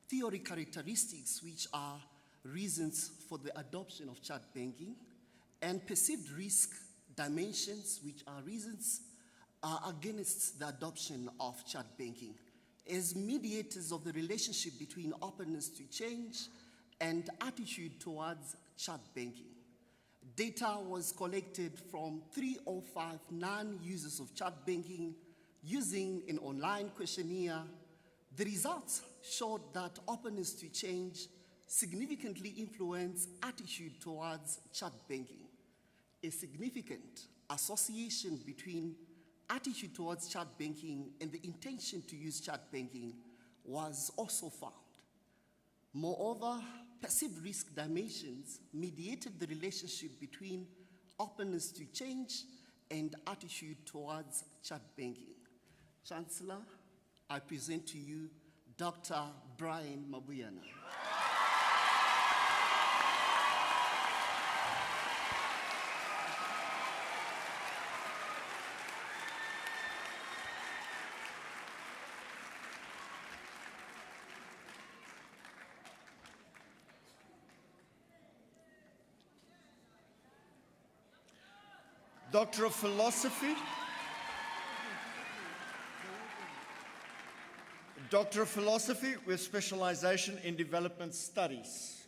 theory characteristics, which are reasons for the adoption of chat banking, and perceived risk dimensions, which are reasons against the adoption of chat banking, as mediators of the relationship between openness to change and attitude towards chat banking. Data was collected from 305 non-users of chat banking using an online questionnaire. The results showed that openness to change significantly influenced attitude towards chat banking. A significant association between attitude towards chat banking and the intention to use chat banking was also found. Moreover, perceived risk dimensions mediated the relationship between openness to change and attitude towards chat banking. Chancellor, I present to you Dr. Brian Mabuyana. Doctor of Philosophy. Doctor of Philosophy with specialization in development studies.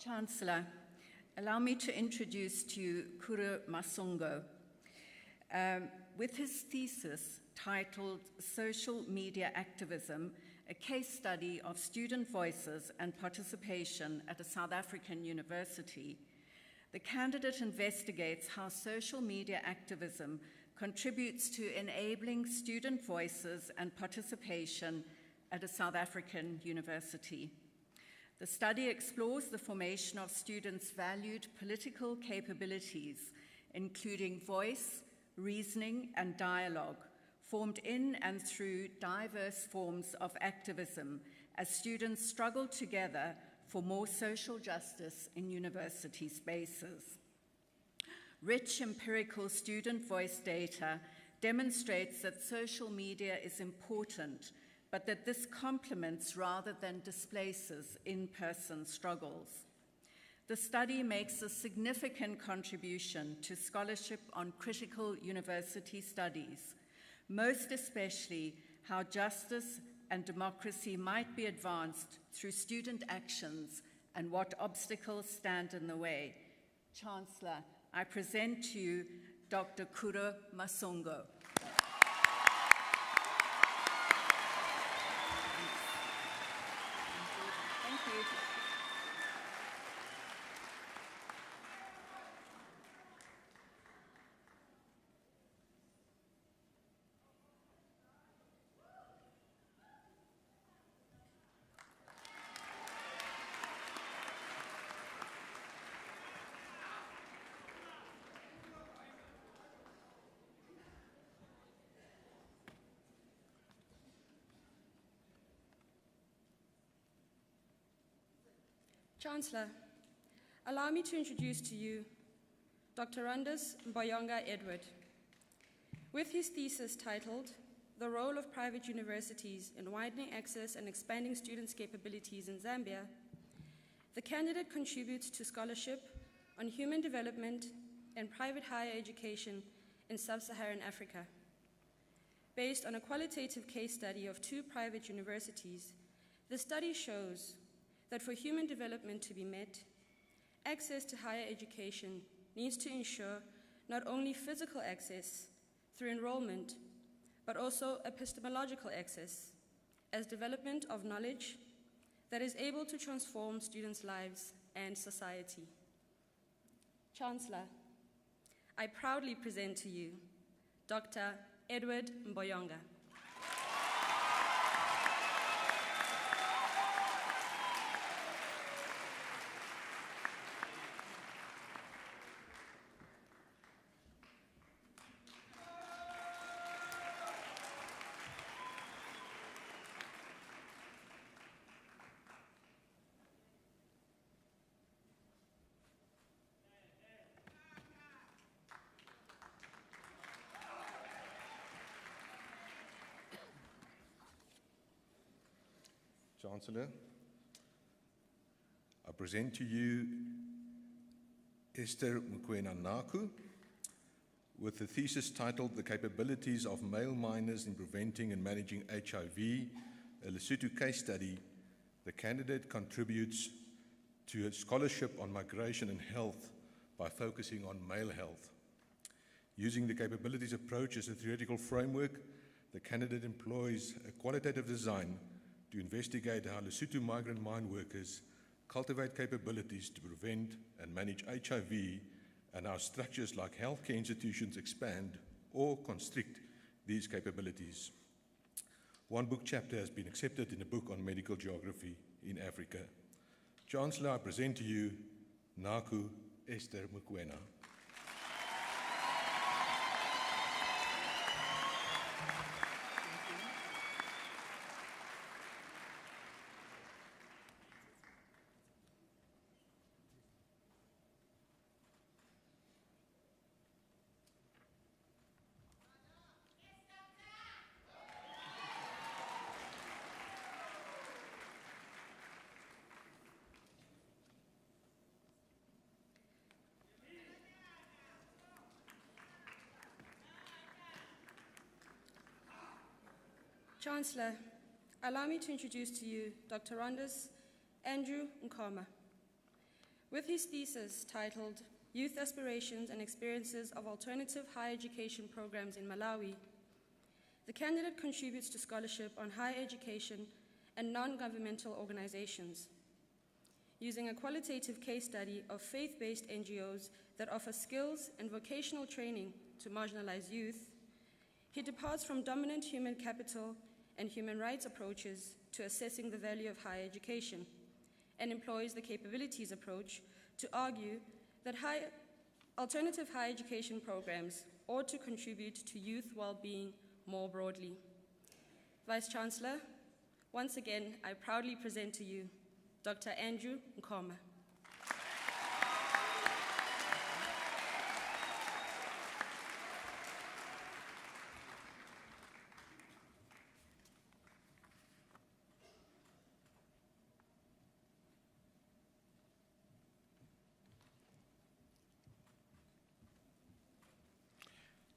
Chancellor, allow me to introduce to you Kuro Masongo. With his thesis titled Social Media Activism, a case study of student voices and participation at a South African university, the candidate investigates how social media activism contributes to enabling student voices and participation at a South African university. The study explores the formation of students' valued political capabilities, including voice, reasoning, and dialogue, formed in and through diverse forms of activism as students struggle together for more social justice in university spaces. Rich empirical student voice data demonstrates that social media is important, but that this complements rather than displaces in-person struggles. The study makes a significant contribution to scholarship on critical university studies, most especially how justice and democracy might be advanced through student actions and what obstacles stand in the way. Chancellor, I present to you Dr. Kuro Masongo. Thank you. Chancellor, allow me to introduce to you Dr. Randus Mboyonga Edward. With his thesis titled, The Role of Private Universities in Widening Access and Expanding Students' Capabilities in Zambia, the candidate contributes to scholarship on human development and private higher education in sub-Saharan Africa. Based on a qualitative case study of 2 private universities, the study shows that for human development to be met, access to higher education needs to ensure not only physical access through enrollment, but also epistemological access as development of knowledge that is able to transform students' lives and society. Chancellor, I proudly present to you Dr. Edward Mboyonga. Chancellor, I present to you Esther Mokoena-Naku with the thesis titled The Capabilities of Male Miners in Preventing and Managing HIV, a Lesotho case study. The candidate contributes to a scholarship on migration and health by focusing on male health. Using the capabilities approach as a theoretical framework, the candidate employs a qualitative design to investigate how Lesotho migrant mine workers cultivate capabilities to prevent and manage HIV and how structures like healthcare institutions expand or constrict these capabilities. One book chapter has been accepted in a book on medical geography in Africa. Chancellor, I present to you Naku Esther Mokoena. Chancellor, allow me to introduce to you Dr. Rondus Andrew Nkoma. With his thesis titled Youth Aspirations and Experiences of Alternative Higher Education Programs in Malawi, the candidate contributes to scholarship on higher education and non-governmental organizations. Using a qualitative case study of faith-based NGOs that offer skills and vocational training to marginalized youth, he departs from dominant human capital and human rights approaches to assessing the value of higher education and employs the capabilities approach to argue that alternative higher education programs ought to contribute to youth well-being more broadly. Vice-Chancellor, once again, I proudly present to you Dr. Andrew Nkoma.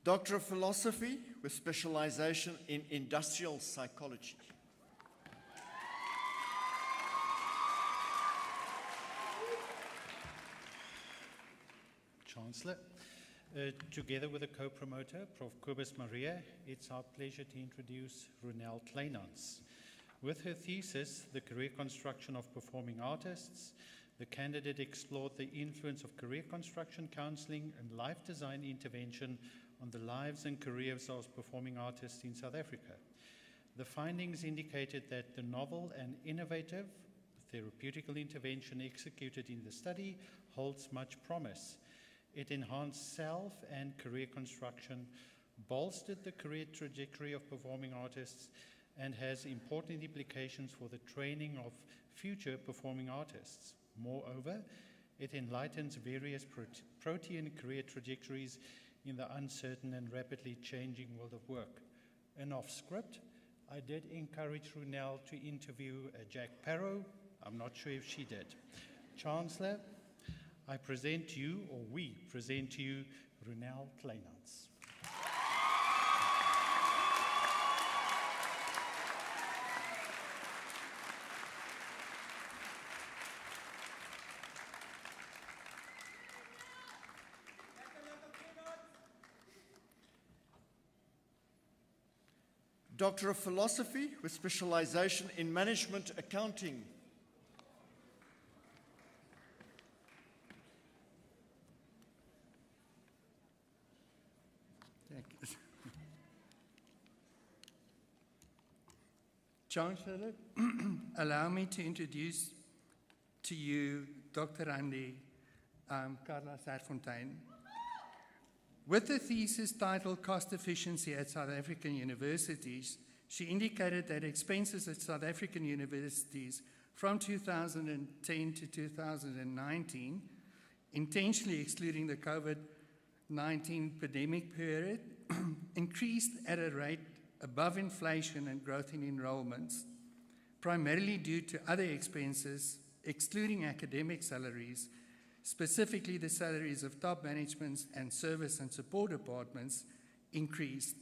Doctor of Philosophy with specialization in industrial psychology. Chancellor, together with a co-promoter, Prof. Kobus Maria, it's our pleasure to introduce Runel Kleinans. With her thesis, The Career Construction of Performing Artists, the candidate explored the influence of career construction counseling and life design intervention on the lives and careers of performing artists in South Africa. The findings indicated that the novel and innovative therapeutical intervention executed in the study holds much promise. It enhanced self and career construction, bolstered the career trajectory of performing artists, and has important implications for the training of future performing artists. Moreover, it enlightens various protean career trajectories in the uncertain and rapidly changing world of work. And off script, I did encourage Runel to interview Jack Parrow. I'm not sure if she did. Chancellor, I present to you, or we present to you, Runel Kleinans. Doctor of Philosophy with specialization in management accounting. Chancellor, allow me to introduce to you Dr. Andy Carla Serfontein. With the thesis titled Cost Efficiency at South African Universities, she indicated that expenses at South African universities from 2010 to 2019, intentionally excluding the COVID-19 pandemic period, increased at a rate above inflation and growth in enrollments. primarily due to other expenses, excluding academic salaries, specifically the salaries of top managements and service and support departments, increased.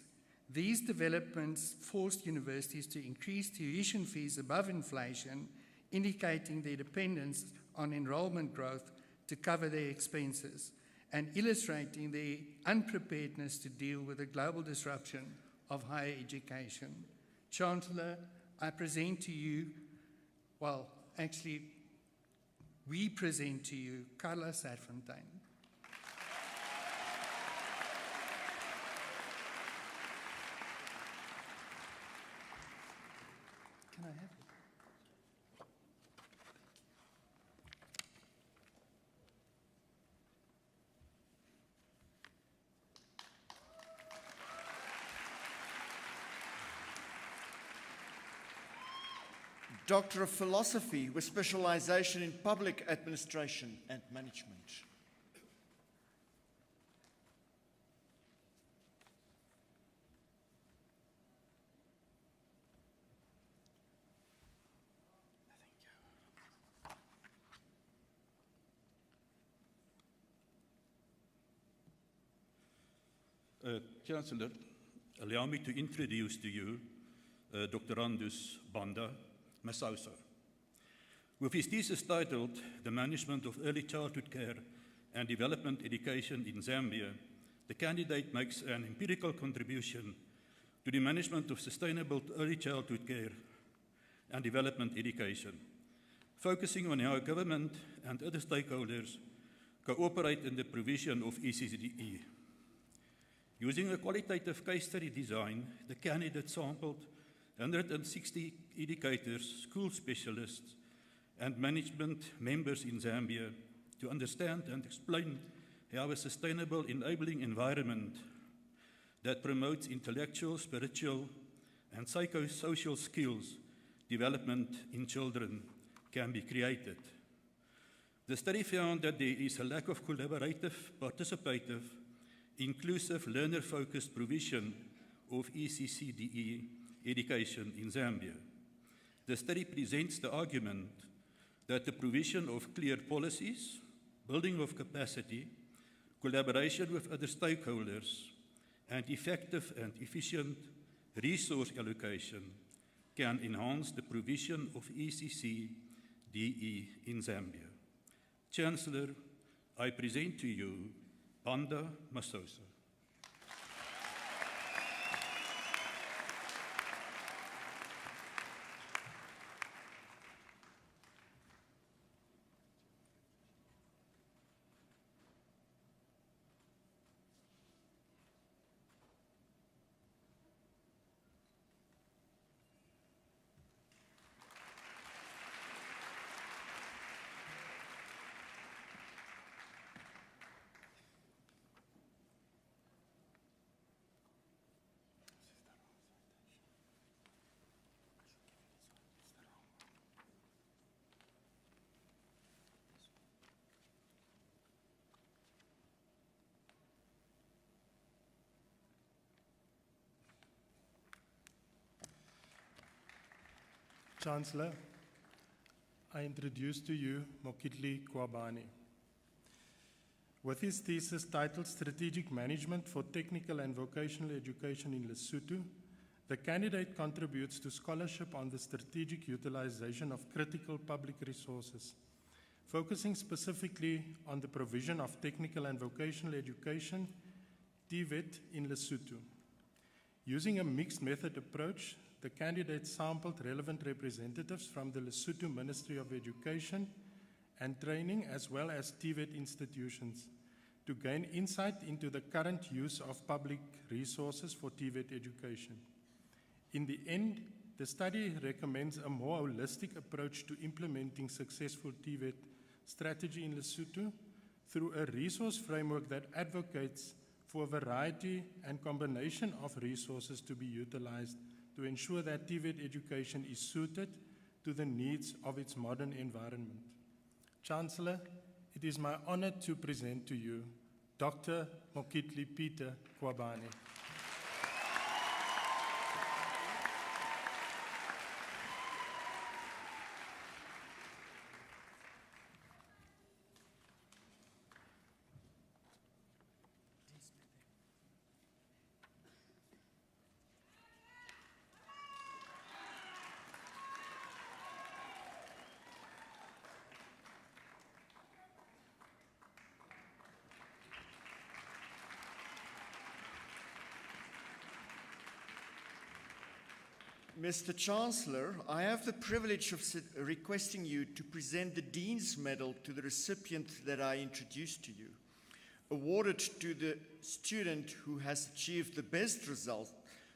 These developments forced universities to increase tuition fees above inflation, indicating their dependence on enrollment growth to cover their expenses, and illustrating their unpreparedness to deal with the global disruption of higher education. Chancellor, I present to you, well, actually, we present to you Carla Serfontein. Can I have it? Doctor of Philosophy with specialization in public administration and management. Chancellor, allow me to introduce to you Dr. Randus Banda Masausa. With his thesis titled The Management of Early Childhood Care and Development Education in Zambia, the candidate makes an empirical contribution to the management of sustainable early childhood care and development education, focusing on how government and other stakeholders cooperate in the provision of ECDE. Using a qualitative case study design, the candidate sampled 160 educators, school specialists, and management members in Zambia to understand and explain how a sustainable enabling environment that promotes intellectual, spiritual, and psychosocial skills development in children can be created. The study found that there is a lack of collaborative, participative, inclusive, learner-focused provision of ECCDE education in Zambia. The study presents the argument that the provision of clear policies, building of capacity, collaboration with other stakeholders, and effective and efficient resource allocation can enhance the provision of ECCDE in Zambia. Chancellor, I present to you Banda Masausa. Chancellor, I introduce to you Mokitli Kwabane. With his thesis titled Strategic Management for Technical and Vocational Education in Lesotho, the candidate contributes to scholarship on the strategic utilization of critical public resources, focusing specifically on the provision of technical and vocational education, TVET, in Lesotho. Using a mixed method approach, the candidate sampled relevant representatives from the Lesotho Ministry of Education and Training as well as TVET institutions to gain insight into the current use of public resources for TVET education. In the end, the study recommends a more holistic approach to implementing successful TVET strategy in Lesotho through a resource framework that advocates for a variety and combination of resources to be utilized to ensure that TVET education is suited to the needs of its modern environment. Chancellor, it is my honor to present to you Dr. Mokitli Peter Kwabane. Mr. Chancellor, I have the privilege of requesting you to present the Dean's Medal to the recipient that I introduced to you, awarded to the student who has achieved the best result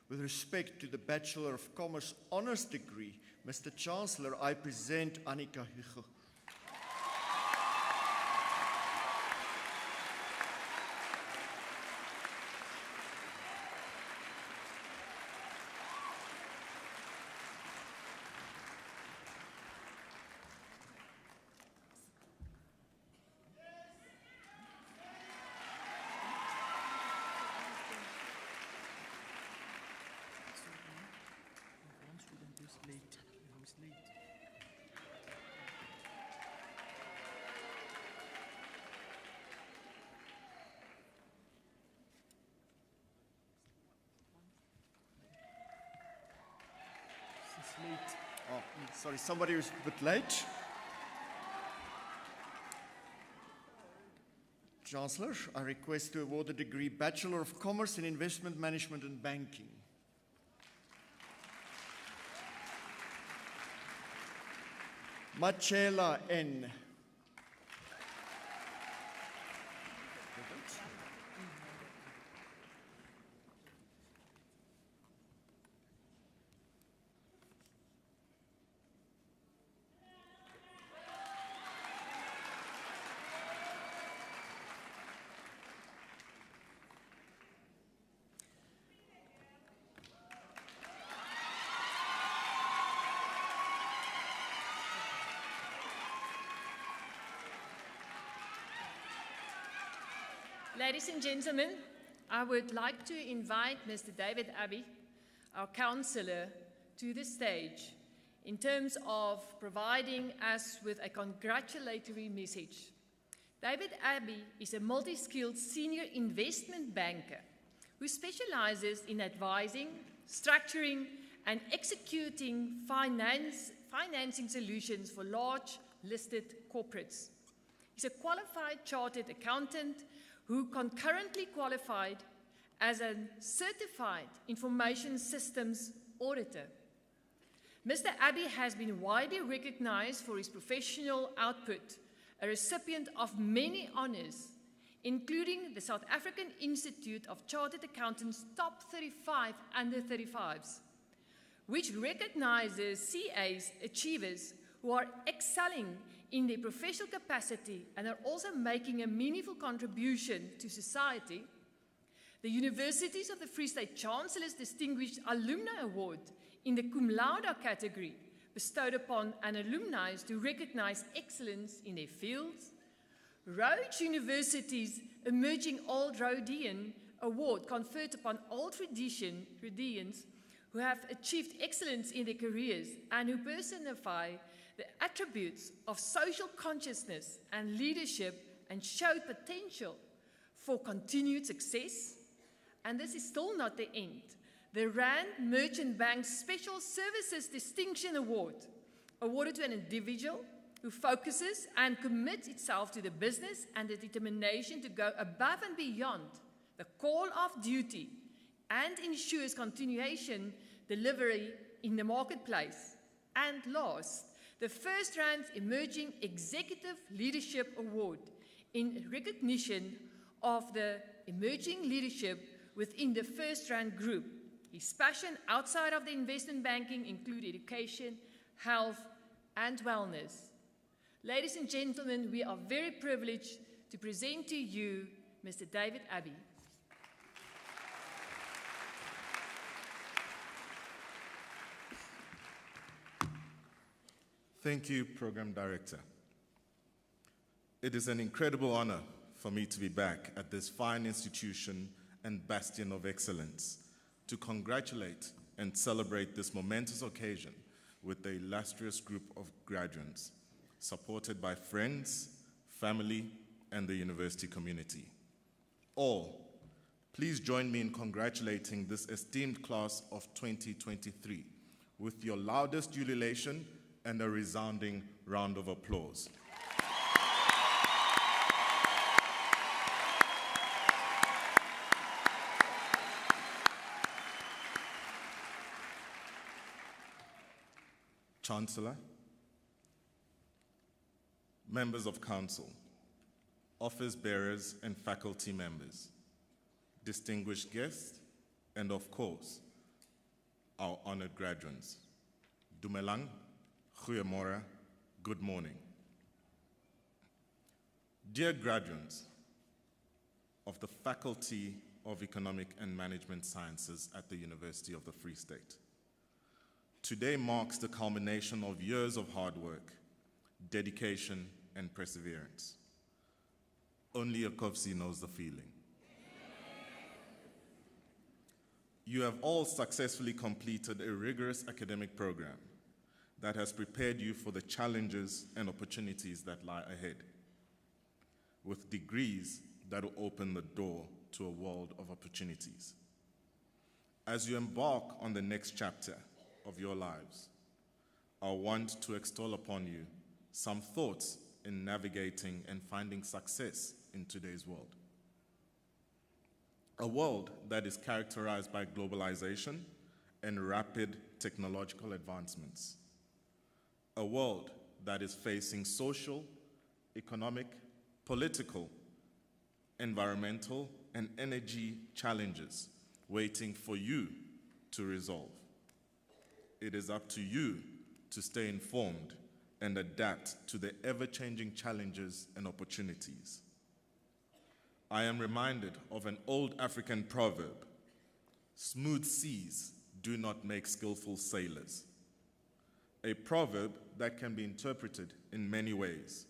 with respect to the Bachelor of Commerce Honours degree. Mr. Chancellor, I present Annika Hugo. Oh, sorry, somebody was a bit late. Chancellor, I request to award the degree Bachelor of Commerce in Investment Management and Banking. Machela N. Ladies and gentlemen, I would like to invite Mr. David Abbey, our councillor, to the stage in terms of providing us with a congratulatory message. David Abbey is a multi-skilled senior investment banker who specializes in advising, structuring, and executing financing solutions for large listed corporates. He's a qualified chartered accountant who concurrently qualified as a certified information systems auditor. Mr. Abbey has been widely recognized for his professional output, a recipient of many honors, including the South African Institute of Chartered Accountants Top 35 Under 35s, which recognizes CA's achievers who are excelling in their professional capacity and are also making a meaningful contribution to society. The Universities of the Free State Chancellor's Distinguished Alumni Award in the Cum Laude category, bestowed upon an alumni to recognize excellence in their fields. Rhodes University's Emerging Old Rhodian Award, conferred upon old Rhodians who have achieved excellence in their careers and who personify the attributes of social consciousness and leadership and showed potential for continued success. And this is still not the end. The Rand Merchant Bank Special Services Distinction Award, awarded to an individual who focuses and commits itself to the business and the determination to go above and beyond the call of duty and ensures continuation delivery in the marketplace. And last, the First Rand Emerging Executive Leadership Award in recognition of the emerging leadership within the First Rand Group. His passion outside of the investment banking include education, health, and wellness. Ladies and gentlemen, we are very privileged to present to you Mr. David Abbey. Thank you, Program Director. It is an incredible honor for me to be back at this fine institution and bastion of excellence to congratulate and celebrate this momentous occasion with the illustrious group of graduates, supported by friends, family, and the university community. All, please join me in congratulating this esteemed class of 2023 with your loudest ululation and a resounding round of applause. Chancellor, members of council, office bearers and faculty members, distinguished guests, and of course, our honored graduates. Dumelang, goeiemorgen, good morning. Dear graduates of the Faculty of Economic and Management Sciences at the University of the Free State, today marks the culmination of years of hard work, dedication, and perseverance. Only a Kovsi knows the feeling. You have all successfully completed a rigorous academic program that has prepared you for the challenges and opportunities that lie ahead, with degrees that will open the door to a world of opportunities. As you embark on the next chapter of your lives, I want to extol upon you some thoughts in navigating and finding success in today's world. A world that is characterized by globalization and rapid technological advancements. A world that is facing social, economic, political, environmental, and energy challenges waiting for you to resolve. It is up to you to stay informed and adapt to the ever-changing challenges and opportunities. I am reminded of an old African proverb: smooth seas do not make skillful sailors. A proverb that can be interpreted in many ways,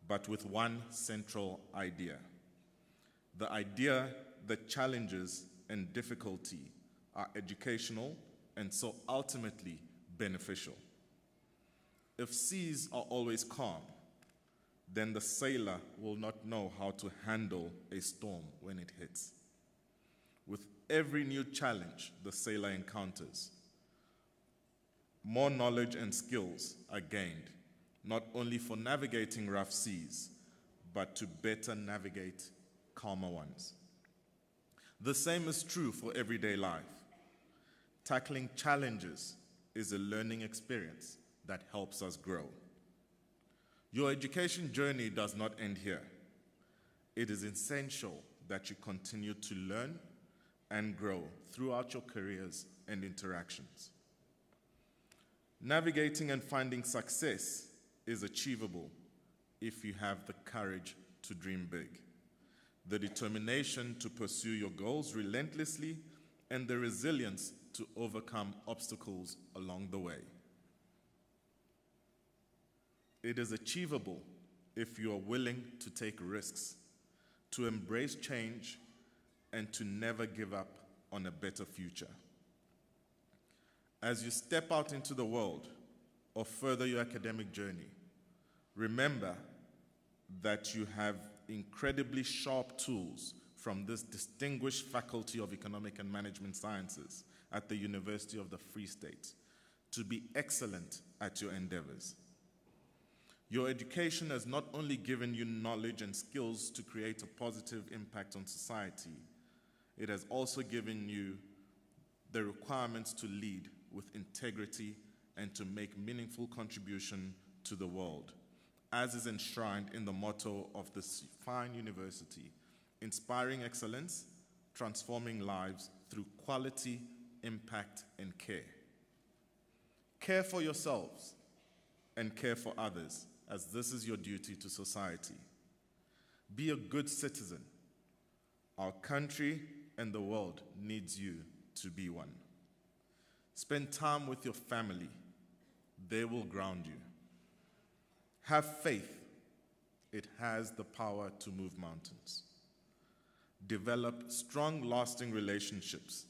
but with one central idea. The idea that challenges and difficulty are educational and so ultimately beneficial. If seas are always calm, then the sailor will not know how to handle a storm when it hits. With every new challenge the sailor encounters, more knowledge and skills are gained, not only for navigating rough seas, but to better navigate calmer ones. The same is true for everyday life. Tackling challenges is a learning experience that helps us grow. Your education journey does not end here. It is essential that you continue to learn and grow throughout your careers and interactions. Navigating and finding success is achievable if you have the courage to dream big, the determination to pursue your goals relentlessly, and the resilience to overcome obstacles along the way. It is achievable if you are willing to take risks, to embrace change, and to never give up on a better future. As you step out into the world or further your academic journey, remember that you have incredibly sharp tools from this distinguished Faculty of Economic and Management Sciences at the University of the Free State to be excellent at your endeavors. Your education has not only given you knowledge and skills to create a positive impact on society, it has also given you the requirements to lead with integrity and to make meaningful contribution to the world, as is enshrined in the motto of this fine university: inspiring excellence, transforming lives through quality, impact, and care. Care for yourselves and care for others, as this is your duty to society. Be a good citizen. Our country and the world needs you to be one. Spend time with your family. They will ground you. Have faith. It has the power to move mountains. Develop strong, lasting relationships.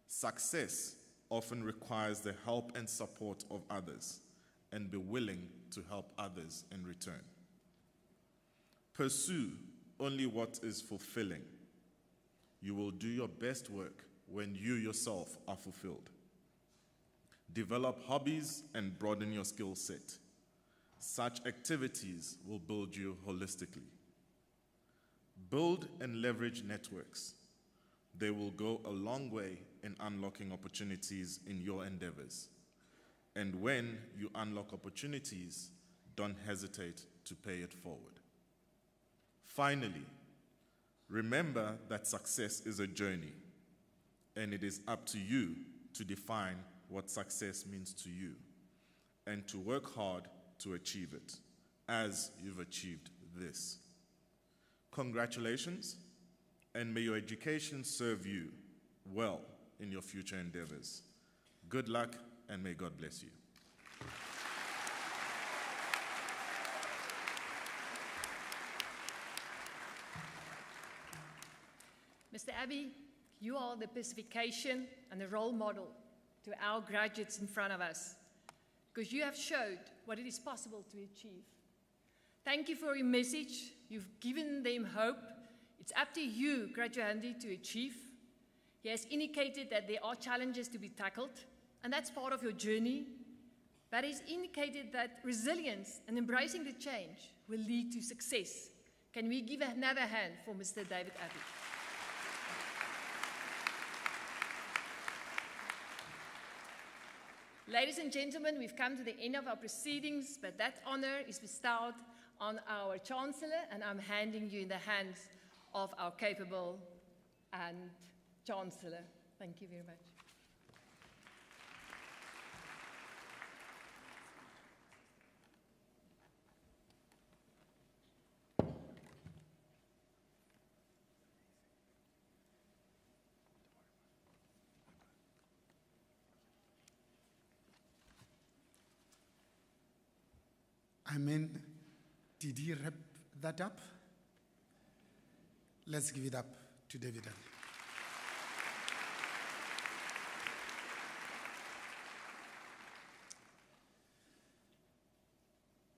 Success often requires the help and support of others, and be willing to help others in return. Pursue only what is fulfilling. You will do your best work when you yourself are fulfilled. Develop hobbies and broaden your skill set. Such activities will build you holistically. Build and leverage networks. They will go a long way in unlocking opportunities in your endeavors. And when you unlock opportunities, don't hesitate to pay it forward. Finally, remember that success is a journey, and it is up to you to define what success means to you, and to work hard to achieve it, as you've achieved this. Congratulations, and may your education serve you well in your future endeavors. Good luck, and may God bless you. Mr. Abbey, you are the personification and the role model to our graduates in front of us, because you have showed what it is possible to achieve. Thank you for your message. You've given them hope. It's up to you, graduandi, to achieve. He has indicated that there are challenges to be tackled, and that's part of your journey. But he's indicated that resilience and embracing the change will lead to success. Can we give another hand for Mr. David Abbey? Ladies and gentlemen, we've come to the end of our proceedings, but that honor is bestowed on our Chancellor, and I'm handing you in the hands of our capable and Chancellor. Thank you very much. Amen. Did he wrap that up? Let's give it up to David Abbey.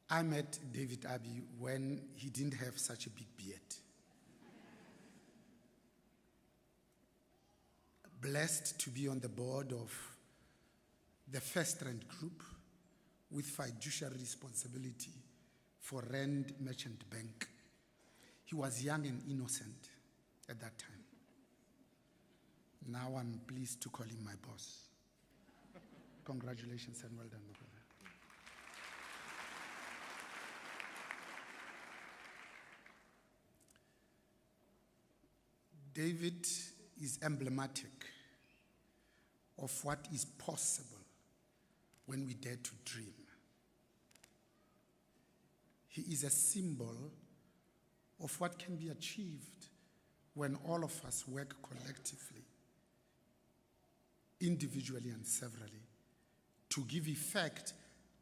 I met David Abbey when he didn't have such a big beard. Blessed to be on the board of the First Rand Group with fiduciary responsibility for Rand Merchant Bank. He was young and innocent at that time. Now I'm pleased to call him my boss. Congratulations and well done, my brother. David is emblematic of what is possible when we dare to dream. He is a symbol of what can be achieved when all of us work collectively, individually and severally, to give effect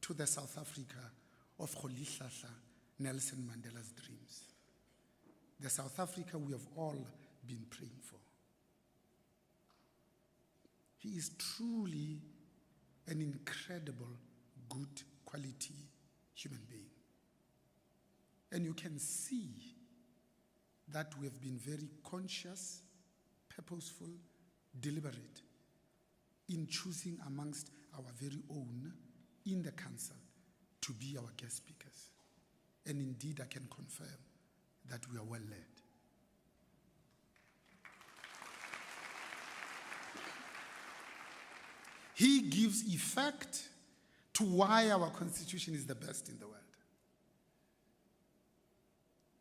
to the South Africa of Rolihlahla Nelson Mandela's dreams. The South Africa we have all been praying for. He is truly an incredible, good quality human being. And you can see that we have been very conscious, purposeful, deliberate in choosing amongst our very own in the council to be our guest speakers. And indeed, I can confirm that we are well led. He gives effect to why our constitution is the best in the world.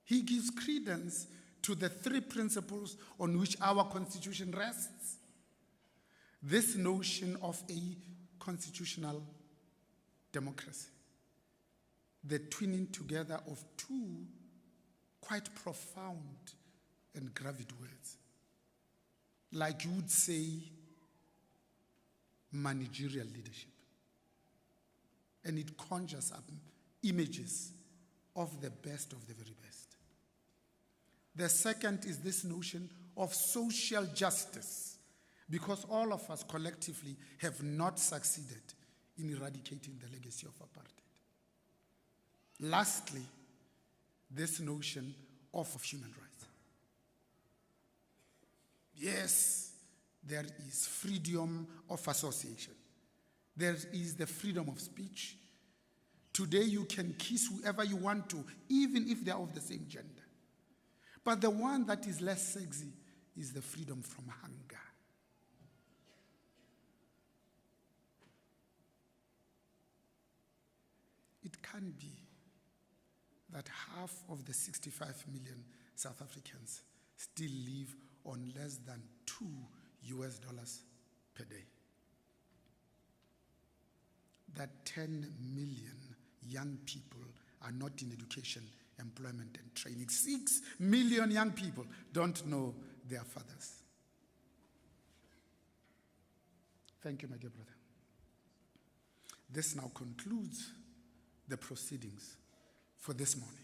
He gives credence to the three principles on which our constitution rests. This notion of a constitutional democracy, the twinning together of two quite profound and gravid words. Like you would say, managerial leadership. And it conjures up images of the best of the very best. The second is this notion of social justice, because all of us collectively have not succeeded in eradicating the legacy of apartheid. Lastly, this notion of human rights. Yes, there is freedom of association. There is the freedom of speech. Today you can kiss whoever you want to, even if they are of the same gender. But the one that is less sexy is the freedom from hunger. can't be that half of the 65 million South Africans still live on less than $2 per day. That 10 million young people are not in education, employment, and training. 6 million young people don't know their fathers. Thank you, my dear brother. This now concludes the proceedings for this morning.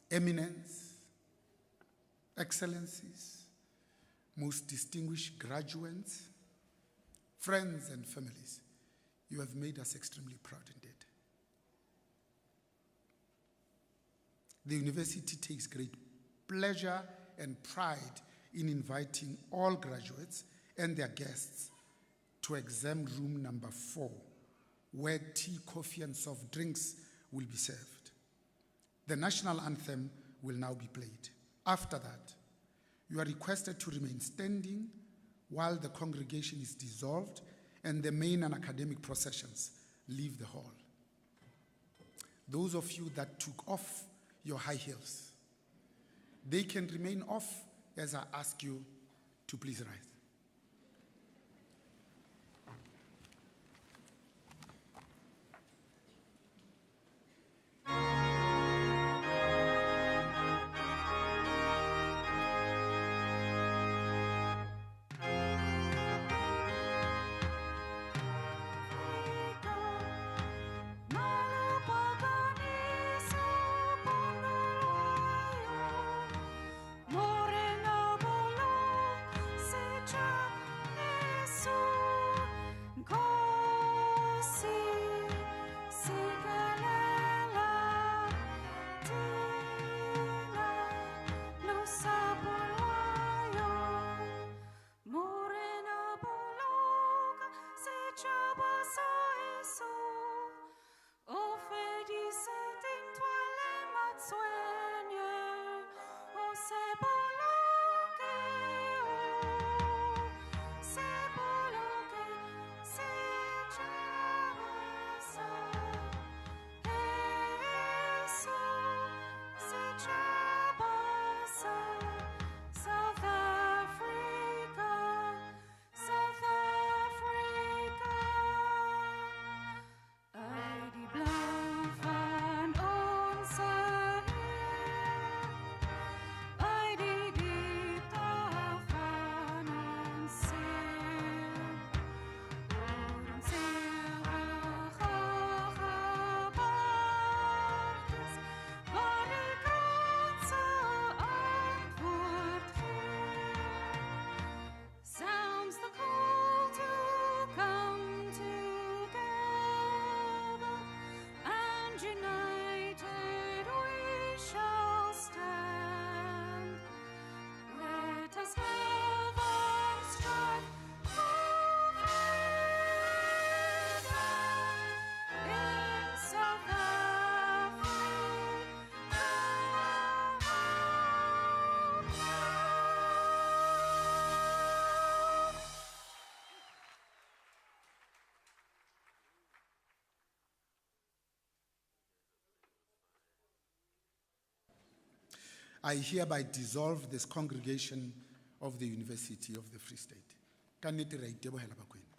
Eminence, excellencies, most distinguished graduates, friends and families, you have made us extremely proud indeed. The university takes great pleasure and pride in inviting all graduates and their guests to exam room number 4, where tea, coffee, and soft drinks will be served. The national anthem will now be played. After that, you are requested to remain standing while the congregation is dissolved and the main and academic processions leave the hall. Those of you that took off your high heels, they can remain off as I ask you to please rise. I hereby dissolve this congregation of the University of the Free State. Ka nnete re a itebohela bakwena.